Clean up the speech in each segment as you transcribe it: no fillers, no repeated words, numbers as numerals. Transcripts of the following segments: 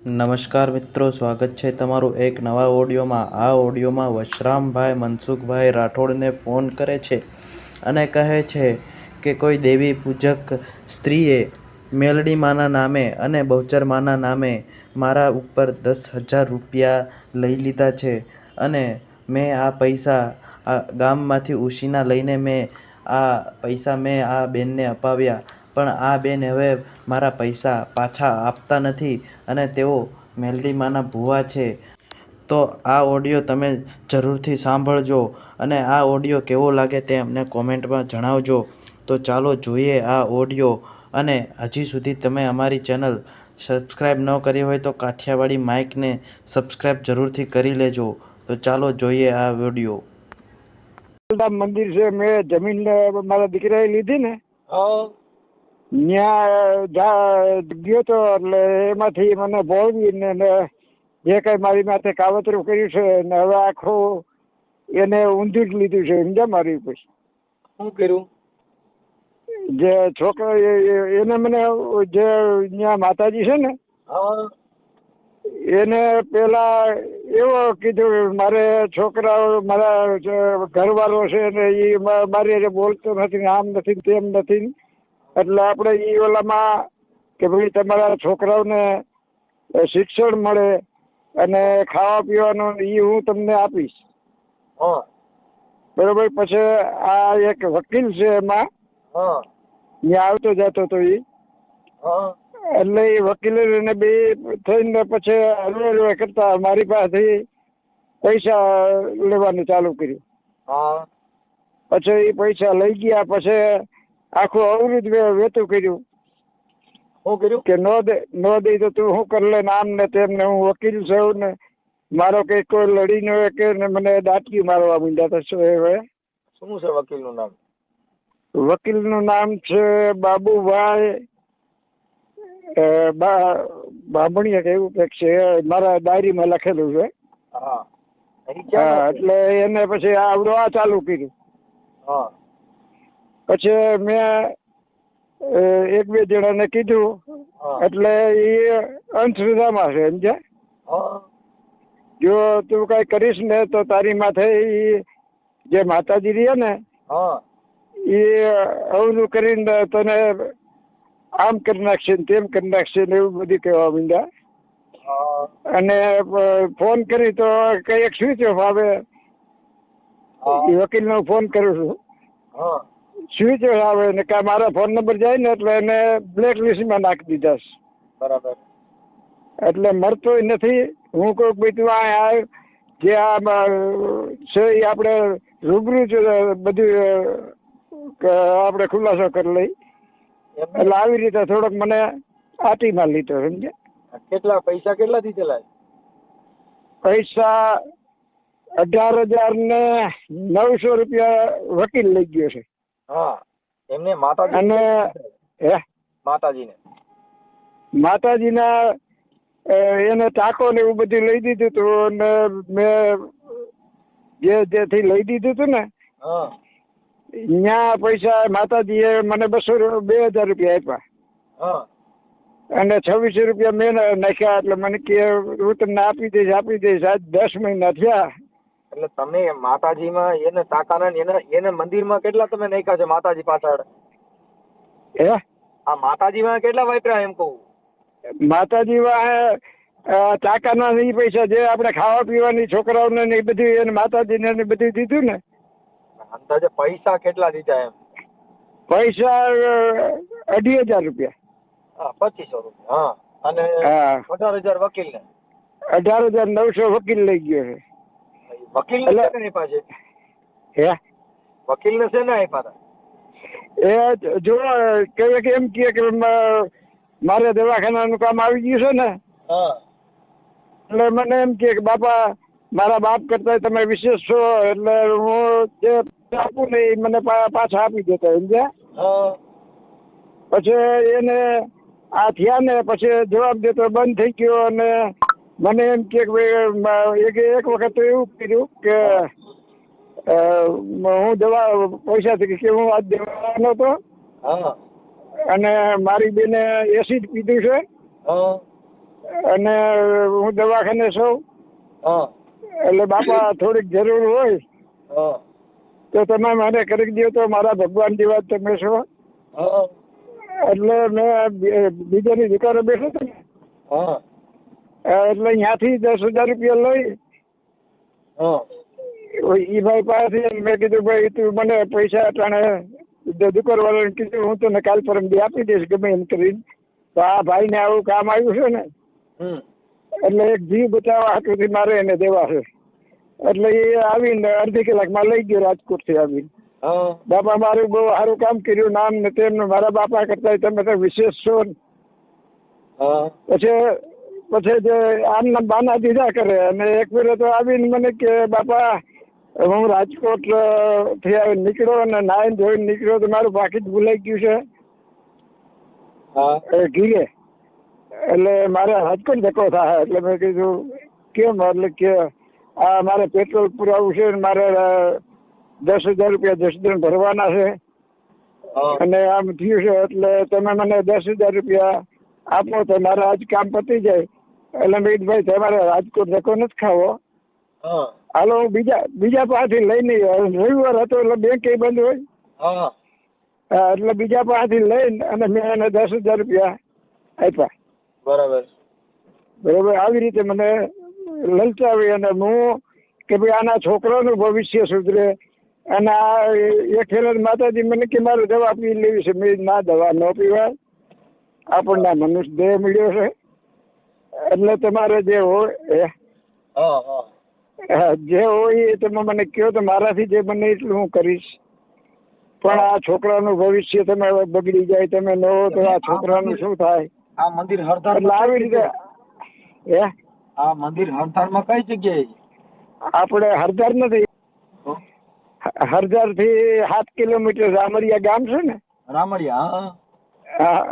નમસ્કાર મિત્રો, સ્વાગત છે તમારું એક નવા ઓડિયોમાં. આ ઓડિયોમાં વશરામભાઈ મનસુખભાઈ રાઠોડને ફોન કરે છે અને કહે છે કે કોઈ દેવી પૂજક સ્ત્રીએ મેલડી માના નામે અને બહુચર માના નામે મારા ઉપર 10,000 રૂપિયા લઈ લીધા છે અને મેં આ પૈસા ગામમાંથી ઉછીના લઈને મેં આ બેનને અપાવ્યા, પણ આ બેન હવે મારા પૈસા પાછા આપતા નથી અને તેઓ મેલડી માના ભુવા છે. તો આ ઓડિયો તમે જરૂરથી સાંભળજો અને આ ઓડિયો કેવો લાગે તે અમને કોમેન્ટમાં જણાવજો. તો ચાલો જોઈએ આ ઓડિયો. અને હજી સુધી તમે અમારી ચેનલ સબસ્ક્રાઈબ ન કરી હોય તો કાઠિયાવાડી માઇકને સબસ્ક્રાઈબ જરૂરથી કરી લેજો. તો ચાલો જોઈએ આ વિડીયો. મંદિર છે, મેં જમીન મારા દીકરાએ લીધી ને, ત્યાં ગયો તો એટલે એમાંથી મને ભોળવીને જે કઈ મારી માથે કાવતરું કર્યું છે ને હવે આખું એને ઊંધું જ લીધું છે. સમજ્યા? મારી ઉપર શું કર્યું? જે છોકરા એને મને જે ત્યાં માતાજી છે ને, એને પેલા એવો કીધું મારે છોકરાઓ મારા ઘરવાળો છે ને એ મારી બોલતો નથી, આમ નથી તેમ નથી, એટલે આપણે એ ઓલામાં કે ભાઈ તમારા છોકરાઓને શિક્ષણ મળે અને ખાવા પીવાનું એ હું તમને આપીશ. બરોબર. પછી આ એક વકીલ છે, એમાં ત્યાં આવતો જતો તો એ, એટલે એ વકીલ બે થઈને પછી હલવે કરતા મારી પાસેથી પૈસા લેવાનું ચાલુ કર્યું. પછી એ પૈસા લઈ ગયા. પછી આખું અવૃત વેતું કર્યું. શું કર્યું? કે ન દઈ તો તું શું કરી લે ને આમ ને તેમ ને, હું વકીલ છું ને મારો કઈ કોઈ લડી ન હોય કે મને દાટકી મારવા માંડ્યા હતા. શું છે વકીલનું નામ? વકીલનું નામ છે બાબુભાઈ બામણીયા કે એવું કંઈક છે, મારા ડાયરીમાં લખેલું છે. એટલે એને પછી આવડો આ ચાલુ કર્યું. પછી મેં એક બે જણાને કીધું, એટલે એ અંધશ્રદ્ધામાં છે. સમજ્યા? જો તું કઈ કરીશ ને તો તારી માથે જે માતાજી રહ્યા ને એ અવરું કરીને તને આમ કરી નાખશે ને તેમ કરી નાખશે ને એવું બધું કહેવા માંડ્યા. અને ફોન કરી તો કઈ એક સ્વિચ ઓફ આવે. વકીલ નો ફોન કરું છું, સ્વિચ ઓફ આવે ને કા મારા ફોન નંબર જાય ને એટલે એને બ્લેક લિસ્ટમાં નાખી દીધા. બરાબર. એટલે મળતો નથી. હું કોઈ બીજું જે આ છે એ આપણે રૂબરૂ જ બધું આપણે ખુલાસો કરી લઈ. એટલે આવી રીતે થોડોક મને આટીમાં લીધો. સમજ્યા? કેટલા પૈસા દીધેલા? પૈસા 18,900 રૂપિયા વકીલ લઈ ગયો છે. એમને માતાજી અને માતાજીના એને ટાંકો ને એવું બધું લઈ દીધું હતું. અને મેં જેથી લઈ દીધું હતું ને ત્યાં પૈસા માતાજીએ મને 2,000 રૂપિયા આપ્યા અને 2600 રૂપિયા મેં નાખ્યા. એટલે મને કે હું તમને આપી દઈશ. આજ 10 મહિના થયા. એટલે તમે માતાજીમાં એને ટાંકાના એને મંદિરમાં કેટલા તમે નાખ્યા છે માતાજી પાછળ? આ માતાજીમાં કેટલા વાપર્યા એમ કહું? માતાજીમાં ટાંકાના એ પૈસા જે આપણે ખાવા પીવાની છોકરાઓને ને એ બધું એને માતાજીને ને બધું દીધું ને. અંદાજે પૈસા કેટલા દીધા એમ? પૈસા 2,500 રૂપિયા. 2,500 રૂપિયા. અને 18,000 વકીલ ને? 18,900 વકીલ લઈ ગયો છે. વકીલ ને આપ્યા છે? વકીલ ને શેના આપ્યા હતા? એ જો એમ કે મારે દવાખાનાનું કામ આવી ગયું છે ને, એટલે મને એમ કે બાપા મારા બાપ કરતા તમે વિશેષ છો, એટલે હું જે આપું ને એ મને પાછા આપી દેતા. સમજ્યા? પછી એને આ થયા ને પછી જવાબ દેતો બંધ થઈ ગયો. અને મને એમ કે એક વખત તો એવું કર્યું કે હું પૈસા કે હું આજ દેવાનો હતો અને મારી બેને એસિડ પીધું છે અને હું દવાખાને છું. હા એટલે બાપા થોડીક જરૂર હોય હા તો તમે મને કરી દો તો મારા ભગવાન જેવા તમે છો. હા એટલે મેં બીજાની દુકાને બેઠો હતો ને હા એટલે અહીંયાથી 10,000 રૂપિયા લઈ હા ઈ ભાઈ પાસેથી મેં કીધું ભાઈ તું મને પૈસા અટાણે દુકાન વાળાને કીધું હું તને કાલ પરમ દી આપી દઈશ ગમે એમ કરીને. તો આ ભાઈને આવું કામ આવ્યું છે ને એટલે એક જીવ બચાવવા હાટુથી મારે એને દેવા છે. એટલે એ આવીને અડધી કલાકમાં લઈ ગયો રાજકોટથી આવીને. બાપા મારું બહુ સારું કામ કર્યું નામ ને તેમને મારા બાપા કરતા તમે તો વિશેષ છો ને. પછી જે આમના બાના દીધા કરે અને એક ફેરે તો આવીને મને કે બાપા હું રાજકોટ થી આવીને નીકળ્યો અને નાઈને ધોઈને નીકળ્યો તો મારું પાકીટ ભૂલાઈ ગયું છે ઘીરે. એટલે મારે રાજકોટ ધક્કો થાય. એટલે મેં કીધું કેમ? એટલે કે આ મારે પેટ્રોલ પુરાવું છે મારે 10,000 રૂપિયા 10 દિન ભરવાના છે અને આમ થયું છે એટલે તમે મને 10,000 રૂપિયા આપો તો મારે આજ કામ પતી જાય. એટલે મેં કીધું ભાઈ તમારે રાજકોટ ધક્કો નથી ખાવો, હાલો હું બીજા પાસેથી લઈને રવિવાર હતો એટલે બેંક બંધ હોય એટલે બીજા પાસેથી લઈને અને મેં એને 10,000 રૂપિયા આપ્યા. બરોબર. આવી રીતે મને લલચાવી અને હું કે ભાઈ આના છોકરાનું ભવિષ્ય સુધરે અને આ એક ફેર માતાજી મને કે મારે દવા પી લેવી છે. મેં ના દવા ન પીવાય, આપણને મનુષ્ય દેહ મળ્યો છે એટલે તમારે જે હોય જે હોય એ તમે મને કહો તો મારાથી જે બને એટલું હું કરીશ. પણ આ છોકરાનું ભવિષ્ય તમે બગડી જાય, તમે ન હો તો આ છોકરાનું શું થાય? આ મંદિર હરદાર એટલે આવી રીતે આ મંદિર હરદાર માં કઈ જગ્યાએ? આપણે હરદાર નથી, હરદાર થી 7 કિલોમીટર રામરિયા ગામ છે ને. રામરિયા?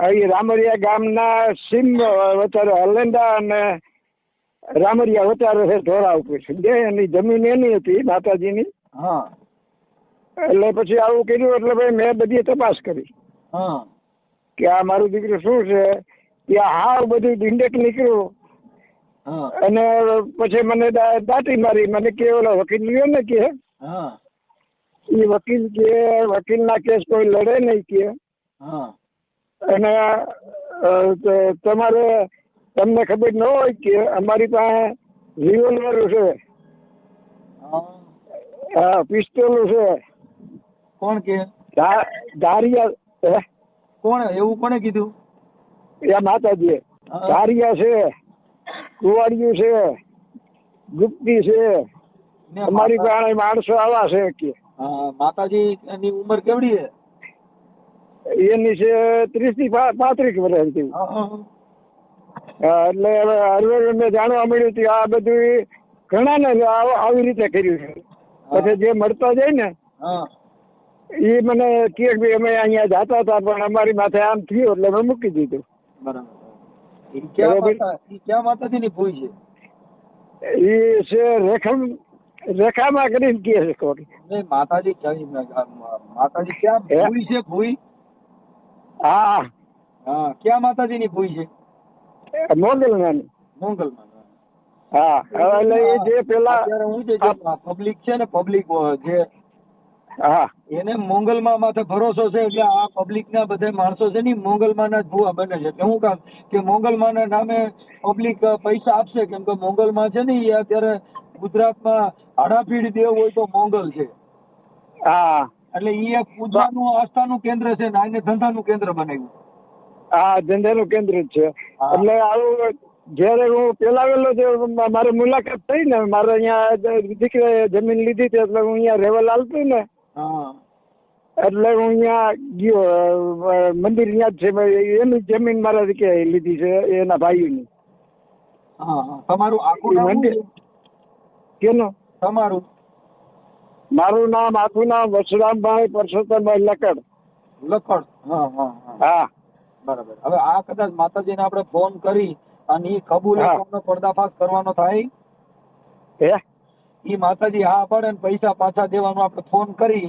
અહીં રામરિયા ગામના સીમ વચારે હલેન્ડા અને રામરિયા વચારે છે ધોરા ઉપર છે. એની જમીન એની હતી માતાજીની. એટલે પછી આવું કર્યું એટલે ભાઈ મેં બધી તપાસ કરી કે આ મારું દીકરું શું છે. ત્યાં હાવ બધું ઢીંડક નીકળ્યું અને પછી મને દાટી મારી. મને કે ઓલો વકીલ લ્યો ને કે એ વકીલ કે વકીલના કેસ કોઈ લડે નહીં કે અને તમને ખબર ન હોય કે અમારી પાસે રિવોલ્વર છે, પિસ્તોલ છે. કોણ કે? ધારિયા. કોણ એવું કોને કીધું? માતાજી. ધારિયા છે, કુવાડિયું છે, ગુપ્તી છે. અમારી પાસે માણસો આવા છે કે. માતાજી ની ઉંમર કેવડી છે? એની છે 30 થી 35 વર્ષ. એટલે હવે મેં જાણવા મળ્યું કે આ બધું ઘણા ને આવી રીતે કર્યું છે. પછી જે મળતા જાય ને એ મને કે અમે અહીંયા જતા હતા પણ અમારી માથે આમ થયું એટલે મેં મૂકી દીધું. ક્યાં માતાજી ની ભૂઈ છે? એ છે રેખામાં કરીને કે છે કોક. માતાજી ક્યાં ભૂઈ છે? ભૂઈ? હા ક્યાં માતાજી ની ભૂઈ છે? મોગલમાં. હા એટલે એ જે પેલા પબ્લિક છે ને, પબ્લિક જે હા એને મોંગલમાં માથે ભરોસો છે એટલે આ પબ્લિક ના બધા માણસો છે ને મોંગલમાં ના જ ભૂવા બને છે. એટલે હું કામ કે મોંગલમાં ના નામે પબ્લિક પૈસા આપશે કેમ કે મોંગલમાં છે ને એ અત્યારે ગુજરાતમાં હાડાપીડ દેવ હોય તો મોંગલ છે. એટલે એ એક પૂજાનું આસ્થાનું કેન્દ્ર છે ને આને ધંધાનું કેન્દ્ર બનાવ્યું. ધંધાનું કેન્દ્ર જ છે. એટલે આવું જયારે હું પેલા વેલો મારી મુલાકાત થઈ ને, મારે અહીંયા દીકરાએ જમીન લીધી હતી એટલે હું અહીંયા રહેવા લાવતું ને એટલે હું અહીંયા ગયો. મંદિર ત્યાં જ છે, એની જમીન મારા દીકરાએ લીધી છે એના ભાઈની. તમારું આખું મંદિર કેનું? તમારું? મારું નામ આખું નામ વસરામભાઈ પરસોત્તમભાઈ લકડ. હા બરાબર. હવે આ કદાચ માતાજીને આપણે ફોન કરી અને એ કબૂલે તમને પર્દાફાશ કરવાનો થાય એ માતાજી હા પાડે ને પૈસા પાછા દેવાનો આપણે ફોન કરી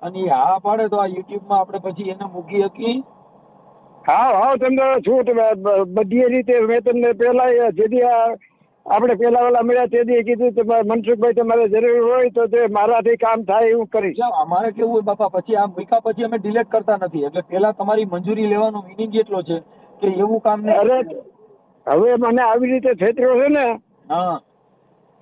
અને એ હા પાડે તો આ યુટ્યુબ માં આપણે પછી એને મૂકી શકીએ. હા તમને છૂટ બધી રીતે મેં તમને પેલા જેથી આપણે પેલા વાળા મળ્યા તેથી કીધું તમારે મનસુખભાઈ તમારે જરૂર હોય તો તે મારાથી કામ થાય એવું કરીશ. અમારે કેવું હોય બાપા, પછી આ મૂક્યા પછી અમે ડિલેટ કરતા નથી, એટલે પેલા તમારી મંજૂરી લેવાનો મિનિંગ એટલો છે કે એવું કામ નહીં. અરે હવે મને આવી રીતે છેતર્યો છે ને, હા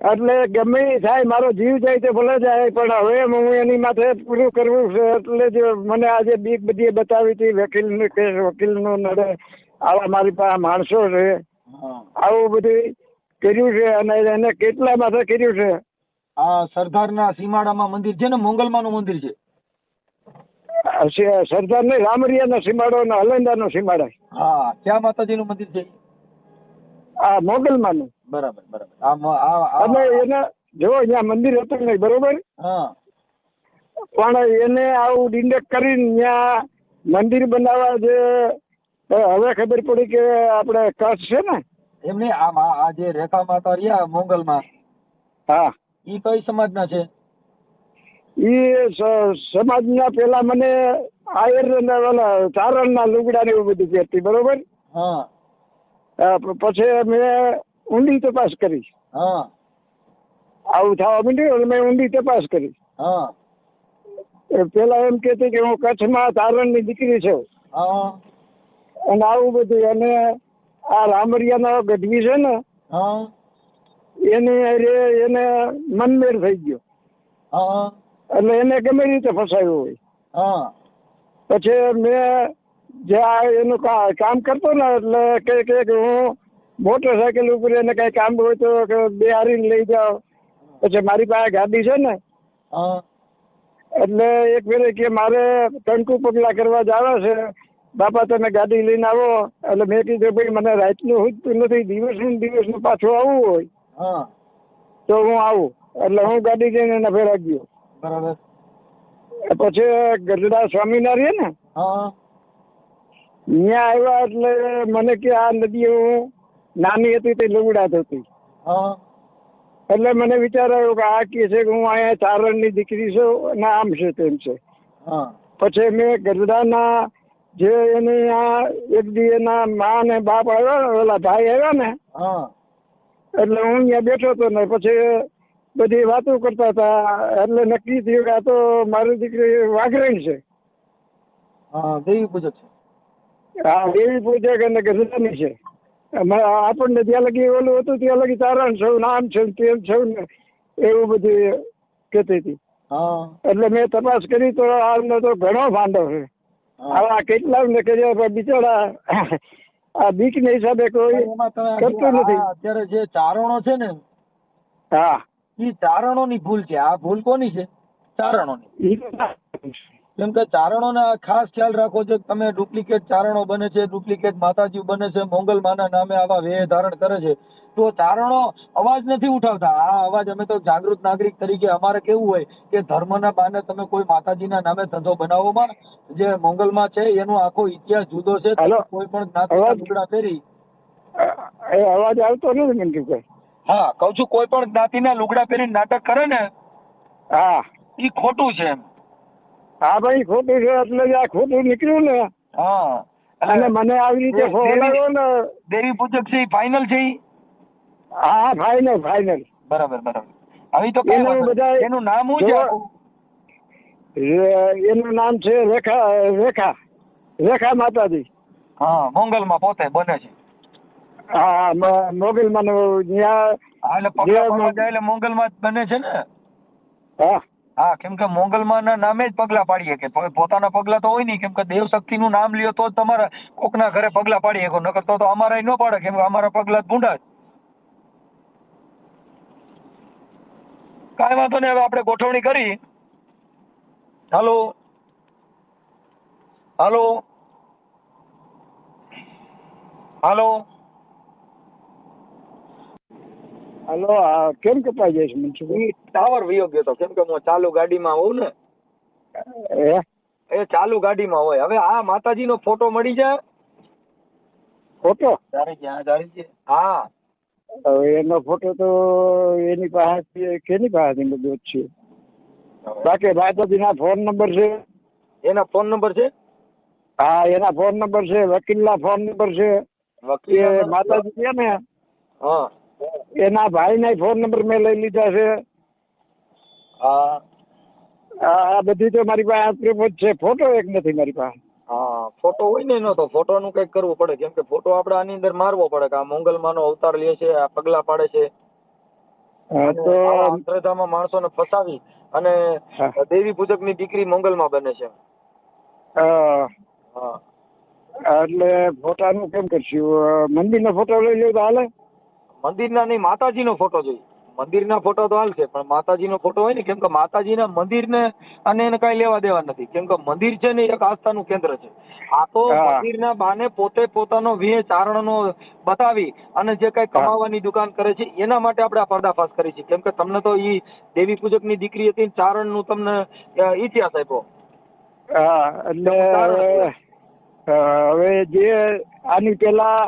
એટલે ગમે એ થાય, મારો જીવ જાય તો ભલે જાય, પણ હવે હું એની માથે પૂરું કરવું છે. એટલે જ મને આજે બીક બધી બતાવી હતી, વકીલનું કેસ, વકીલનું નડે, આવા મારી પાસે માણસો છે, હા આવું બધું કર્યું છે. અને એને કેટલા માથે કર્યું છે. આ સરદારના સીમાડામાં મંદિર છે ને, મોંગલમાનું મંદિર છે. સરદાર ને રામરિયાનો સીમાડો ને હલંદાનો સીમાડા. હા, ક્યાં માતાજીનું મંદિર છે? આ મોગલમાનું. બરાબર બરાબર. અને એને જો અહીંયા મંદિર હતું નહીં, બરોબર, હા પણ એને આવું ડિંડક કરીને ત્યાં મંદિર બનાવવા જે હવે ખબર પડી કે આપણે કચ્છ છે ને, એમને આ જે રેખા માતા રહ્યા મોંગલમાં, હા, ઈ કઈ સમાજના છે? એ સમાજના પેલા મને આયર ચારણના લુગડા ને એવું બધું પહેરતી, બરોબર. હા પછી મેં ઊંડી તપાસ કરી, હા આવું થવા માંડ્યું, મેં ઊંડી તપાસ કરી. હા પેલા એમ કેતી કે હું કચ્છમાં ચારણની દીકરી છું, હા અને આવું બધું. અને આ રામરિયાનો ગઢવી છે ને, હા એને મનમેળ થઈ ગયો, હા એટલે એને ગમે રીતે ફસાયો હોય. હા પછી મેં જે એનું કામ કરતો ને, એટલે કે હું મોટરસાયકલ ઉપર એને કઈ કામ હોય તો બેહારીને લઈ જાઓ. પછી મારી પાસે ગાડી છે ને, હા એટલે એક ફેરે કે મારે કંકુ પગલા કરવા જવા છે બાપા, તમે ગાડી લઈને આવો. એટલે મેં કીધું ભાઈ મને રાતનું હુજતું નથી, દિવસનું પાછું આવવું હોય હા તો હું આવું. એટલે હું ગાડી લઈને એના ફેરા ગયો. બરાબર. પછી ગઢડા સ્વામિનારાયણ ને, હા ત્યાં આવ્યા. એટલે મને કે આ નદી હું નાની હતી તે લુગડાત હતી. હા એટલે મને વિચાર આવ્યો કે આ કે છે કે હું અહીંયા ચારણની દીકરી છું અને આમ છે તેમ છે. હા પછી મેં ગઢડાના જે એની આ એક દી એના મા ને બાપ આવ્યા, ઓલા ભાઈ આવ્યા ને, હા એટલે હું અહીંયા બેઠો હતો ને, પછી બધી વાતો કરતા હતા. એટલે નક્કી થયું કે આ તો મારી દીકરી વાઘરણ છે. હા દેવી પૂજક છે. હા, દેવી પૂજક અને ગઢડાની છે. આપણને ત્યાં લગી ઓલું હતું, ત્યાં લગી તારણ છું, નામ છે, તેમ છે ને, એવું બધું કહેતી હતી. હા એટલે મેં તપાસ કરી તો આનો તો ઘણો ભાંડો છે. આવા કેટલા ને કર્યા, પણ બિચારા આ બીક ના હિસાબે કોઈ એમાં તમે કરતું નથી. અત્યારે જે ચારણો છે ને, હા, ઈ ચારણોની ભૂલ છે. આ ભૂલ કોની છે? ચારણોની. કેમ કે ચારણોને ખાસ ખ્યાલ રાખો છો, તમે ડુપ્લિકેટ ચારણો બને છે, ડુપ્લિકેટ માતાજી બને છે, મોંગલમાના નામે આવા વેહ ધારણ કરે છે, તો ચારણો અવાજ નથી ઉઠાવતા. આ અવાજ અમે તો જાગૃત નાગરિક તરીકે અમારે કેવું હોય કે ધર્મના બાને તમે કોઈ માતાજીના નામે ધંધો બનાવોમાં, જે મોંગલમાં છે એનો આખો ઇતિહાસ જુદો છે. હાલો, કોઈ પણ જ્ઞાતિના લુગડા પહેરી, એ અવાજ આવતો નથી મને કઈ. હા કઉ છું, કોઈ પણ જ્ઞાતિના લુગડા પહેરી નાટક કરે ને, હા ઈ ખોટું છે એમ. હા ભાઈ, ખોટું છે. એટલે જ આ ખોટું નીકળ્યું ને, હા અને મને આવી રીતે ફોન આવ્યો ને. દેવી પૂજક છે ફાઇનલ છે ઈ? હા, ફાઇનલ. બરાબર બરાબર. આવી તો કઈ વાંધો બધા નહીં. એનું નામ શું છે આખું? એનું નામ છે રેખા માતાજી. હા, મોંગલમાં પોતે બને છે. હા, મોગલમાં ત્યાં. હા, એટલે પગલા પડવા જાય એટલે મોંગલમાં જ બને છે ને. હા હા, કેમ કે મોંગલમાં ના નામે જ પગલા પાડીએ, કે પોતાના પગલા તો હોય નહીં, કેમ કે દેવ શક્તિ નું નામ લ્યો તો જ તમારા કોકના ઘરે પગલા પાડી શકો, નકર તો અમારા ન પાડે, કેમ કે અમારા પગલા જ ભૂંડા જ. કાંઈ વાંધો નહીં, હવે આપણે ગોઠવણી કરી. હાલો હાલો હાલો. હાલો, કેમ કપાઈ જાય છે મનસુખભાઈ? ટાવર વયો ગયો તો, કેમ કે હું ચાલુ ગાડીમાં હોઉં ને, એ ચાલુ ગાડીમાં હોય. હવે આ માતાજીનો ફોટો મળી જાય? ફોટો? હા, હવે એનો ફોટો તો એની પાસે કેની પાસે બધું છે. બાકી માતાજીના ફોન નંબર છે. એના ફોન નંબર છે? હા, એના ફોન નંબર છે, વકીલના ફોન નંબર છે. વકીલ એ માતાજી છે ને, હા એના ભાઈના ફોન નંબર મેં લઈ લીધા છે. હા આ બધી તો મારી પાસે પ્રૂફ જ છે. ફોટો એક નથી મારી પાસે. હા, ફોટો હોય ને એનો તો ફોટોનું કંઈક કરવું પડે, કેમ કે ફોટો આપણે આની અંદર મારવો પડે કે આ મોંગલમાંનો અવતાર લે છે, આ પગલા પાડે છે. અને તો આવા અંધશ્રદ્ધામાં માણસોને ફસાવી અને હા, દેવી પૂજકની દીકરી મંગલમાં બને છે. હા એટલે ફોટાનું કેમ કરશું? મંદિરનો ફોટો લઈ લો તો હાલે? મંદિરના નહીં, માતાજીનો ફોટો જોઈએ. મંદિરના ફોટો તો હાલશે, પણ માતાજીનો ફોટો હોય ને, કેમ કે માતાજીના મંદિરને અને એને કાંઈ લેવા દેવા નથી, કેમ કે મંદિર છે ને એક આસ્થાનું કેન્દ્ર છે. આ તો હા મંદિરના બાને પોતે પોતાનો વિહે ચારણનો બતાવી અને જે કઈ હા કમાવાની દુકાન કરે છે એના માટે આપણે આ પર્દાફાશ કરી છે, કેમ કે તમને તો ઈ દેવી પૂજકની દીકરી હતી, ચારણનું તમને ઇતિહાસ આપ્યો. હા, એટલે તમે ચારણ છો. હવે જે આની પેલા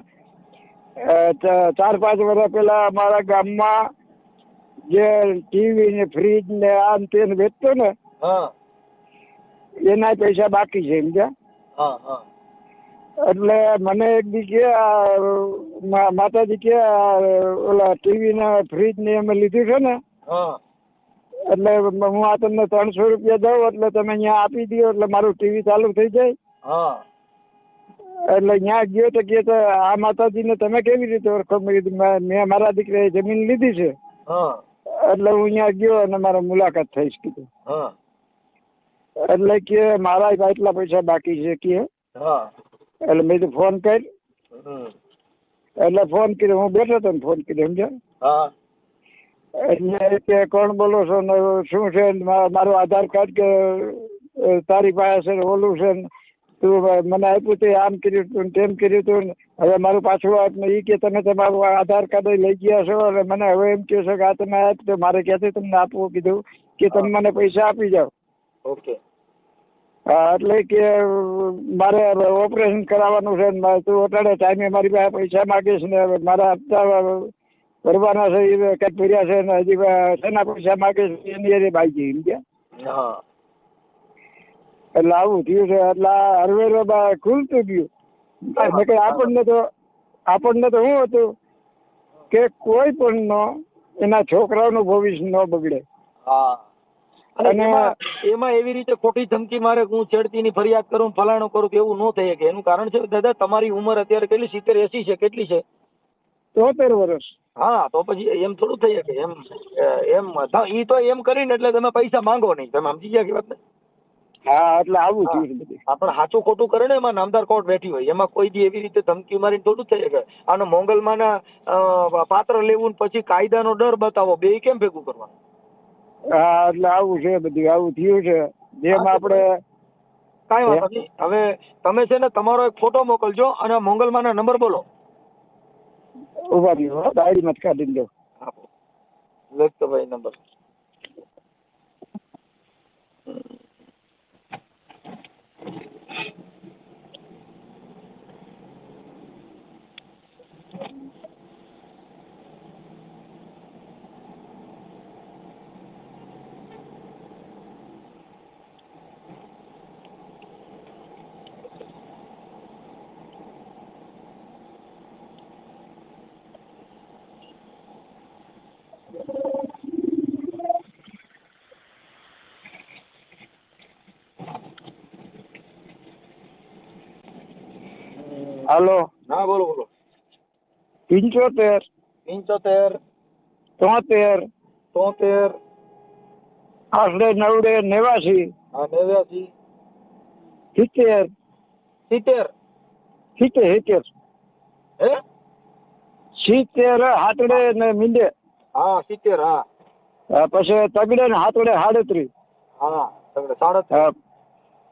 4-5 વર્ષ પેલા અમારા ગામમાં જે ટીવી ને ફ્રીજ ને આ ને તે વેચતો ને, હા એના પૈસા બાકી છે, સમજ્યા? હા હા એટલે મને એક દી કે માતાજી કે ઓલા ટીવી ને ફ્રીજ ને અમે લીધું છે ને, હા એટલે હું આ તમને 300 રૂપિયા દઉં એટલે તમે અહીંયા આપી દો એટલે મારું ટીવી ચાલુ થઈ જાય. હા એટલે ત્યાં ગયો તો કે આ માતાજીને તમે કેવી રીતે ઓળખો? મેં કીધું મેં મારા દીકરાએ જમીન લીધી છે. હા એટલે હું ત્યાં ગયો અને મારા મુલાકાત થઈશ કીધું. હા એટલે કે મારા એટલા પૈસા બાકી છે કે. હા એટલે મેં તો ફોન કરી, હમ એટલે ફોન કર્યો, હું બેઠો હતો ને ફોન કર્યો, સમજ્યા? હા એટલે કે કોણ બોલો છો ને શું છે? મારું આધાર કાર્ડ કે તારી પાસે છે ઓલું છે ને, તું મને આપ્યું તે આમ કર્યું તું તેમ કર્યું તું, હવે મારું પાછું આપ ને એ કે તમે તમારું આધાર કાર્ડ લઈ ગયા છો અને મને હવે એમ કહે છે કે આ તમે આપ તો મારે ક્યાંથી તમને આપવું? કીધું કે તમે મને પૈસા આપી જાઓ. ઓકે. હા, એટલે કે મારે ઓપરેશન કરાવવાનું છે ને તું અટાડે ટાઈમે મારી પાસે પૈસા માગીશ ને મારા હપ્તા ભરવાના છે એ કંઈક ભર્યા છે ને હજી શેના પૈસા માગીશ એની એની બાકી સમજ્યા? હા એટલે આવું થયું છે. એટલે હરવેરો ખુલતું ગયું. એટલે આપણને તો શું હતું કે કોઈ પણ નો એના છોકરાઓનું ભવિષ્ય ન બગડે. હા, અને અને એમાં એવી રીતે ખોટી ધમકી મારે હું છેડતીની ફરિયાદ કરું, ફલાણું કરું, એવું ન થઈ શકે. એનું કારણ છે દાદા, તમારી ઉંમર અત્યારે કેટલી? 70-80 છે? કેટલી છે? 73 વર્ષ. હા, તો પછી એમ થોડું થઈ શકે. ઈ તો એમ કરીને એટલે તમે પૈસા માંગો નહીં. તમે સમજી ગયા કે વાત ને? હા, એટલે આવું હા. થયું છે બધું. આપણે સાચું ખોટું કરે ને એમાં નામદાર કોર્ટ બેઠી હોય, એમાં કોઈ દી એવી રીતે ધમકી મારીને થોડું થઈ શકે. અને મોંગલમાના પાત્ર લેવું ને પછી કાયદાનો ડર બતાવો, બે કેમ ભેગું કરવાનું? હા, એટલે આવું છે બધું, આવું થયું છે. જેમ આપણે કાંઈ વાંધો નહીં. હવે તમે છે ને તમારો એક ફોટો મોકલજો અને મોંગલમાના નંબર બોલો. ઉભા રહ્યો, ડાયરીમાં જ કાઢી દો. આપો, લખતો ભાઈ નંબર. હાલો. હા, બોલો બોલો. 75 75 73 73 89 89 89 70 70 70 હે 70 હાથડે ને મીંડે. હા 70 હા પછી તગડે ને હાથડે 37. હા તમને 37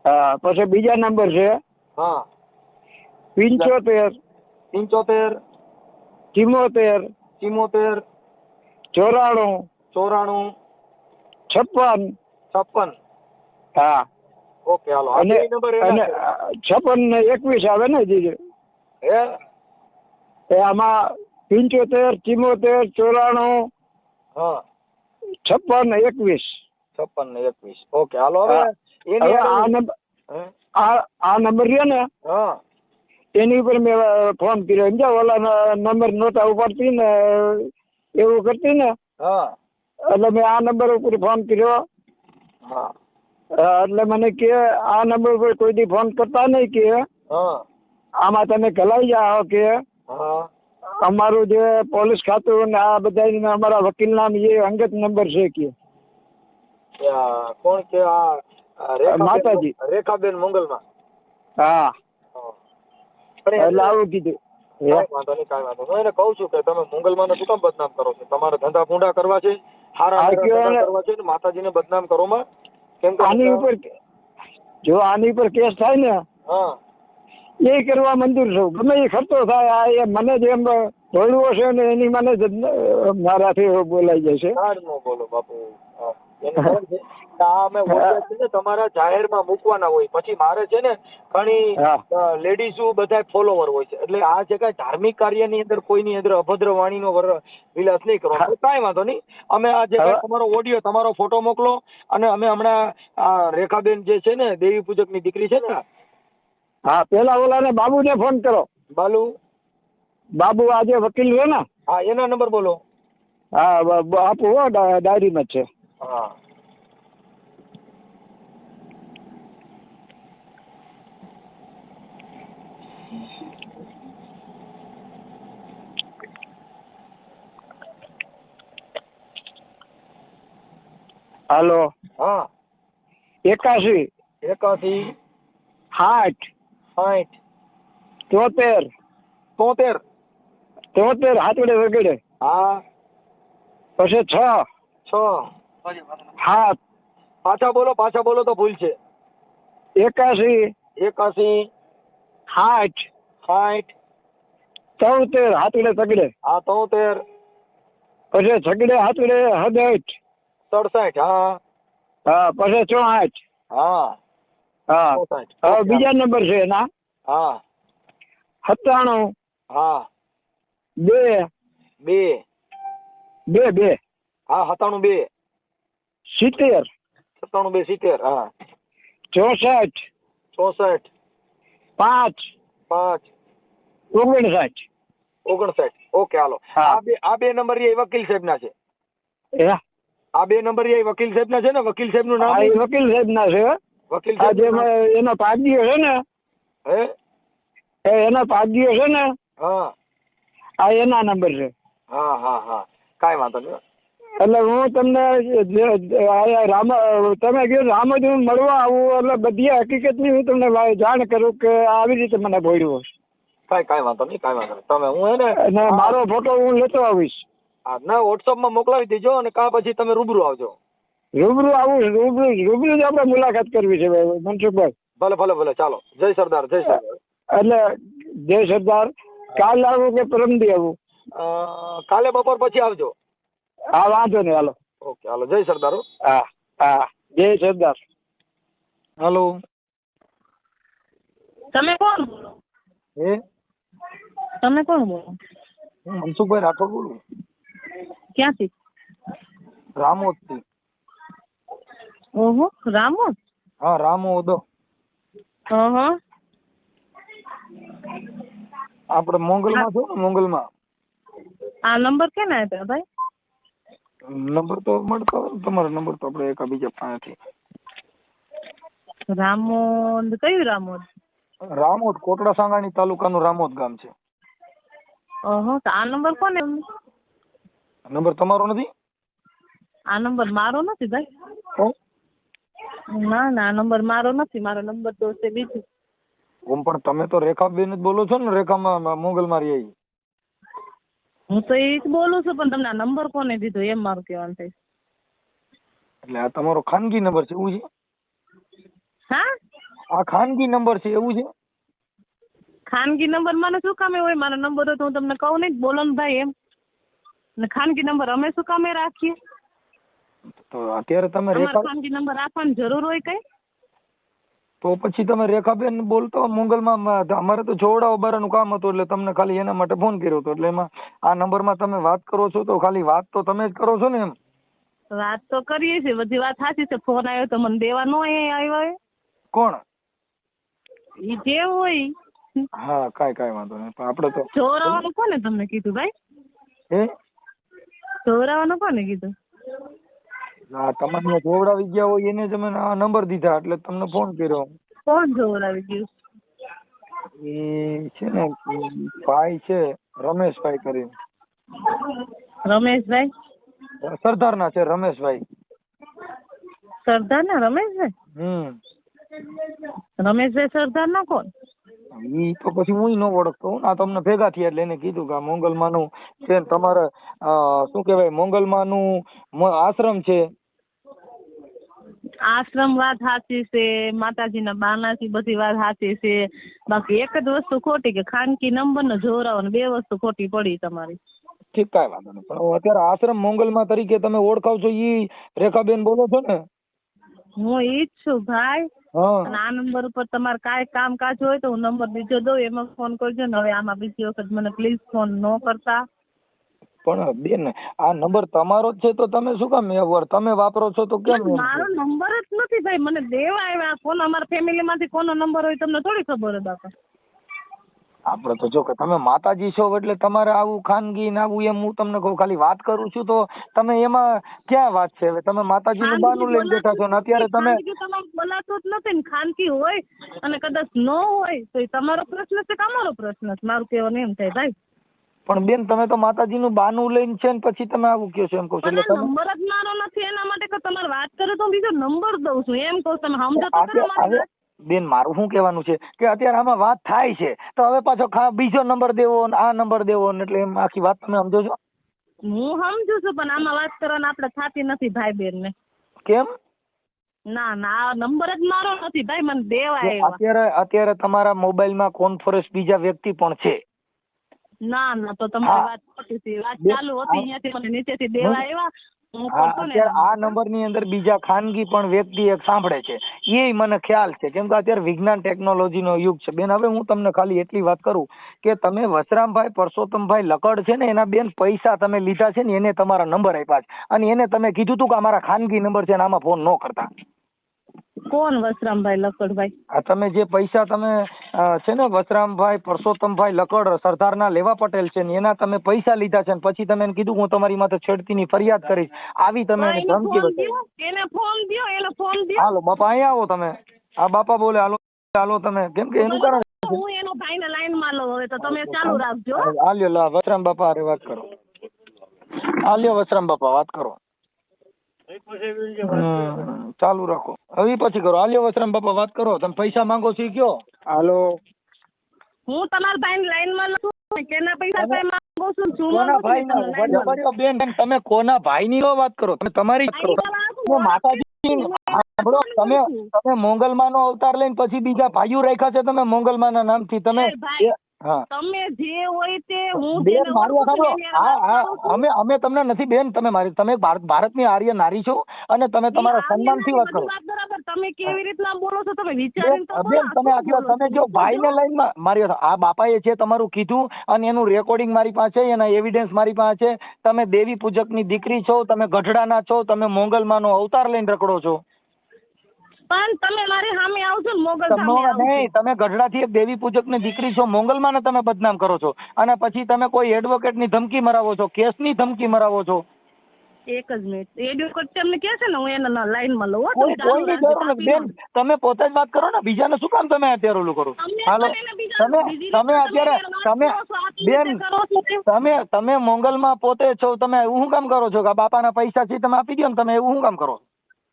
હા, પછી બીજા નંબર છે હા 75 75 74 74 94 94 56. 56. હા, ઓકે, હાલો. આ અને બે નંબર અને એના 56 ને 21 આવે ને જીજે. હે આમાં 75 74 94 હા 56 21. 56 ને 21. ઓકે, હાલો. હવે હા. એની હવે આગળ આ નંબર હે આ નંબર રહ્યો ને હા એની ઉપર મેં ફોન કર્યો સમજ્યા. ઓલા નંબર નહોતા ઉપાડતી ને એવું કરતી ને હા એટલે મેં આ નંબર ઉપર ફોન કર્યો. હા એટલે મને કે આ નંબર ઉપર કોઈ દી ફોન કરતા નહીં કે હા આમાં તમે કલાઈ જાઓ કે હા અમારું જે પોલીસ ખાતું ને આ બધા અમારા વકીલ નામ એ અંગત નંબર છે કે કોણ કે માતાજી. રેખાબેન મંગલમાં. હા પણ એટલે આવું કીધું. કાંઈ વાંધો નહીં, કાંઈ વાંધો નહીં. હું એને કહું છું કે તમે મંગલમાં શું કામ બદનામ કરો છો? તમારે ધંધા પૂંડા કરવા છે, હારા આ ધંધા કયો ને- કરવા છે ને માતાજીને બદનામ કરો માં. કેમ કે આની ઉપર જો આની ઉપર કેસ થાય ને હા એ કરવા મંજૂર છું. ગમે એ ખર્ચો થાય આ એ મને જેમ ધોળવો છે ને એની મને જ મારાથી બોલાઈ જાય છે. કાઢ નો બોલો બાપુ. હા. એને ખબર છે કે આ અમે ઓડિયો છે ને તમારા જાહેરમાં મૂકવાના હોય. પછી મારે છે ને ઘણી હા લેડીઝો બધા ફોલોવર હોય છે. એટલે આ જે કાંઈ ધાર્મિક કાર્યની અંદર કોઈની અંદર અભદ્ર વાણીનો વિલાસ નહીં કરવાનો. કાંઈ વાંધો નહીં. અમે આ જે કાંઈ તમારો ઓડિયો, તમારો ફોટો મોકલો અને અમે હમણાં આ રેખાબેન જે છે ને દેવી પૂજકની દીકરી છે ને હા પેલા ઓલાને બાબુને ફોન કરો. બાબુ આજે વકીલ છે ને હા એના નંબર બોલો. હા બાપુ હો ડાયરીમાં જ છે. હા હાલો હા 81 81 60 60 73 73 73 હાથવડે વગેરે હા પછી 6 6 7 પાછા બોલો તો ભૂલ છે. 81 81 60 60 73 હાથવડે તગડે હા 73 પછી છગડે હાથવડે 67 67 હા હા પછી 64 હા હા 64 હવે બીજા નંબર છે એના હા 97 હા 2 2 2 હા 97 70 2 70 હા 64 64 5 5 59 59 ઓકે હાલો. હા. આ બે નંબર એ વકીલ સાહેબ ના છે. એ આ બે નંબર એ વકીલ સાહેબ ના છે ને. વકીલ સાહેબ નું નામ આ એ વકીલ સાહેબ ના છે. વકીલ આ સાહેબ જે એનો ભાગ્ય છે ને હે એનો ભાગ્ય છે ને હા આ એના નંબર છે. હા હા હા કાંઈ વાંધો નહીં. એટલે હું તમને તમે કીધું રામજ હું મળવા આવું એટલે બધી હકીકતની હું તમને જાણ કરું કે આવી રીતે મને ભોળ્યું કાંઈ વાંધો નહીં, કાંઈ વાંધો નહીં. તમે હું હે ને અને મારો ફોટો હું લેતો આવીશ. હા ના વોટ્સઅપમાં મોકલાવી દેજો અને કાં પછી તમે રૂબરૂ આવજો. રૂબરૂ આવું રૂબરૂ જ આપણે મુલાકાત કરવી છે મનસુખભાઈ. ભલે ભલે ભલે ચાલો. જય સરદાર જય સરદાર. એટલે જય સરદાર. કાલ આવું કે પરમદી આવું? કાલે બપોર પછી આવજો. હા વાંધો નહીં હાલો. ઓકે હાલો. જય સરદાર. હા હા જય સરદાર. હાલો તમે કોણ બોલો? હે તમે કોણ બોલો? હું મનસુખભાઈ રાઠોડ બોલું. ક્યાંથી? રામોદથી. ઓહો રામોદ. હા રામોદ. આપણે મોંગલમાં છો ને મોંગલમાં. આ નંબર કેને આપ્યા ભાઈ? નંબર તો મળતો હોય ને તમારો નંબર તો આપણે એકબીજા પાસેથી. રામોદ કયું રામોદ? રામોદ કોટડા સાંગાણી તાલુકાનું રામોદ ગામ છે. ઓહો તો આ નંબર કોને? નંબર તમારો નથી? આ નંબર મારો નથી ભાઈ. તો ના ના આ નંબર મારો નથી. મારો નંબર તો છે બીજું. પણ તમે તો રેખાબેન જ બોલો છો ને. રેખામાં મોંગલમાં રહી. હું તો એ જ બોલું છું પણ તમને આ નંબર કોને દીધો એમ મારું કહેવાનું થાય. એટલે આ તમારો ખાનગી નંબર છે એવું છે? હા આ ખાનગી નંબર છે એવું છે? ખાનગી નંબર મને શું કામે હોય? મારો નંબર હોય તો હું તમને કહું નહીં બોલો ને ભાઈ એમ. ને ખાનગી નંબર અમે શું કામે રાખીએ? તો અત્યારે તમે તમારે ખાનગી નંબર આપવાની જરૂર હોય કઈ? તો પછી તમે રેખાબેન બોલતો મોંગલમાં. અમારે તો જોવડાવો બારાનું કામ હતું એટલે તમને ખાલી એના માટે ફોન કર્યો હતો. એટલે એમાં આ નંબરમાં તમે વાત કરો છો તો ખાલી વાત તો તમે જ કરો છો ને એમ. વાત તો કરીએ છીએ બધી વાત સાચી છે. ફોન આવ્યો તો મને દેવા નો આવ્યો હોય. કોણ? ઈ જે હોય ઈ. હા કાંઈ વાંધો નહીં, પણ આપણે તો જોરાવાનું કોને તમને કીધું ભાઈ? હે જોરાવાનું કોને કીધું? હા તમારે જોવડાવી ગયા હોય એને તમે આ નંબર દીધા એટલે તમને ફોન કર્યો. કોણ જોરાવી ગયું? એ છે ને ભાઈ છે રમેશભાઈ કરીને, રમેશભાઈ? સરદારના છે રમેશભાઈ. સરદાર ના રમેશભાઈ? રમેશભાઈ સરદાર ના કોણ? ઈ તો પછી હું ન ઓળખતો. આ તમને ભેગા થયા એટલે એને કીધું કે આ મોંગલમાનું છે ને તમારે શું કહેવાય મોંગલમાનું આશ્રમ છે. આશ્રમ વાત સાચી છે, માતાજીના બાનાથી બધી વાત સાચી છે, બાકી એક જ વસ્તુ ખોટી કે ખાનગી નંબર ને જોરાવો ને 2 વસ્તુ ખોટી પડી તમારી. ઠીક કાંઈ વાંધો નહીં, પણ અત્યારે આશ્રમ મોંગલમાં તરીકે તમે ઓળખાવ છો ઈ રેખાબેન બોલો છો ને? હું ઈ જ છું ભાઈ. હા અને આ નંબર ઉપર તમારે કાંઈ કામકાજ હોય તો હું નંબર બીજો દઉં, એમાં ફોન કરજો ને. હવે આમાં બીજી વખત મને પ્લીઝ ફોન ન કરતા. પણ બેન આ નંબર તમારો જ છે તો તમે શું કામ તમે વાપરો છો તો કેમ? મારો નંબર જ નથી ભાઈ, મને દેવા આવ્યા ફોન. અમારા ફેમિલી માંથી કોનો નંબર હોય તમને થોડી ખબર હોય બાપા. આપણે તો જો કે તમે માતાજી છો એટલે તમારે આવું ખાનગી ને આવું એમ હું તમને કહું, ખાલી વાત કરું છું તો તમે એમાં ક્યાં વાત છે? હવે તમે માતાજીનું બાનું લઈને બેઠા છો ને અત્યારે તમે બોલાતો જ નથી ને. ખાનગી હોય અને કદાચ ન હોય તો એ તમારો પ્રશ્ન છે કે અમારો પ્રશ્ન છે? મારું કહેવાનું એમ થાય ભાઈ. પણ બેન તમે તો માતાજીનું બાનું લઈને છે ને પછી તમે આવું કહો છો એમ કહું છું. પણ આ નંબર જ મારો નથી, એના માટે કે તમારે વાત કરે તો બીજો નંબર દઉં છું એમ કહું. તમે સમજો તો ખરા મારી વાત? બેન મારું શું કહેવાનું છે કે અત્યારે આમાં વાત થાય છે તો હવે પાછો બીજો નંબર દેવો ને આ નંબર દેવો ને એટલે એમ આખી વાત તમે સમજો છો? હું સમજુ છું પણ આમાં વાત કરવાની આપણે થતી નથી ભાઈ બેન ને. કેમ? ના ના, આ નંબર જ મારો નથી ભાઈ, મને દેવા આવ્યા. અત્યારે તમારા મોબાઈલમાં કોન્ફરન્સ બીજા વ્યક્તિ પણ છે. ના ના, તો તમારી વાત ખોટી છે. વાત ચાલુ હતી અહીંયાથી મને નીચેથી દેવા આવ્યા. અત્યારે આ નંબર ની અંદર બીજા ખાનગી પણ વ્યક્તિ એક સાંભળે છે, એ મને ખ્યાલ છે. કેમ કે અત્યારે વિજ્ઞાન ટેકનોલોજી નો યુગ છે બેન. હવે હું તમને ખાલી એટલી વાત કરું કે તમે વસરામભાઈ પરસોત્તમભાઈ લકડ છે ને એના બેન પૈસા તમે લીધા છે ને એને તમારા નંબર આપ્યા છે અને એને તમે કીધું તું કે અમારા ખાનગી નંબર છે ને આમાં ફોન ન કરતા. કોણ વસરામભાઈ લકડભાઈ? આ તમે જે પૈસા તમે છે ને વસરામભાઈ પરસોત્તમભાઈ લકડ સરદારના લેવા પટેલ છે ને એના તમે પૈસા લીધા છે ને પછી તમે એને કીધું હું તમારી માથે છેડતીની ફરિયાદ કરીશ, આવી તમે એને ધમકી બતાવી. એને ફોન દો. હાલો બાપા અહીંયા આવો તમે. આ બાપા બોલે હાલો તમે. કેમ કે એનું કારણ હું એનો ભાઈને લાઈનમાં લઉં હવે, તો તમે ચાલુ રાખજો. હાલ્યો વસરામ બાપા અરે વાત કરો. હાલ્યો વસરામ બાપા વાત કરો. ચાલુ રાખો હવે પછી કરો. હાલ્યો વસરામ બાપા વાત કરો. તમે પૈસા માંગો છો કયો? હાલો, હું તમારા ભાઈને લાઈનમાં લઉં છું. કેના પૈસા માંગો છું? કોના ભાઈ બેન તમે કોના ભાઈ ની વાત કરો? તમે તમારી જ કરો. માતાજી તમે મોંગલમાં નો અવતાર લઈને પછી બીજા ભાઈઓ રાખ્યા છે તમે મોંગલમાં ના નામથી. તમે તમે જે હોય તે હું બેન મારી અમે તમને નથી બેન. તમે ભારતની આર્ય નારી છો અને તમે તમારા સન્માનથી વાત કરો. તમે કેવી રીતના બોલો છો તમે વિચારીને તો બેન તમે જો ભાઈને લાઈનમાં મારી આ બાપાએ છે તમારું કીધું અને એનું રેકોર્ડિંગ મારી પાસે, એના એવિડન્સ મારી પાસે છે. તમે દેવી પૂજકની દીકરી છો, તમે ગઢડાના છો, તમે મોંગલમાંનો અવતાર લઈને રખડો છો. પણ તમે મારી સામે આવજો ને મોગલ નહીં, તમે ગઢડાથી એક દેવી પૂજકની દીકરી છો, મોંગલમાંને તમે બદનામ કરો છો અને પછી તમે કોઈ એડવોકેટની ધમકી મરાવો છો, કેસની ધમકી મરાવો છો. એક જ મિનિટ, એડવોકેટ તમને કહે છે ને હું એના લાઈનમાં લઉં. કોઈની જરૂર નથી બેન, તમે પોતે જ વાત કરો ને. બીજાને શું કામ તમે અત્યારે ઓલું કરો? હાલો તમે અત્યારે તમે મોંગલમાં પોતે છો, તમે એવું શું કામ કરો છો કે બાપાના પૈસા છે તમે આપી દો ને? તમે એવું શું કામ કરો?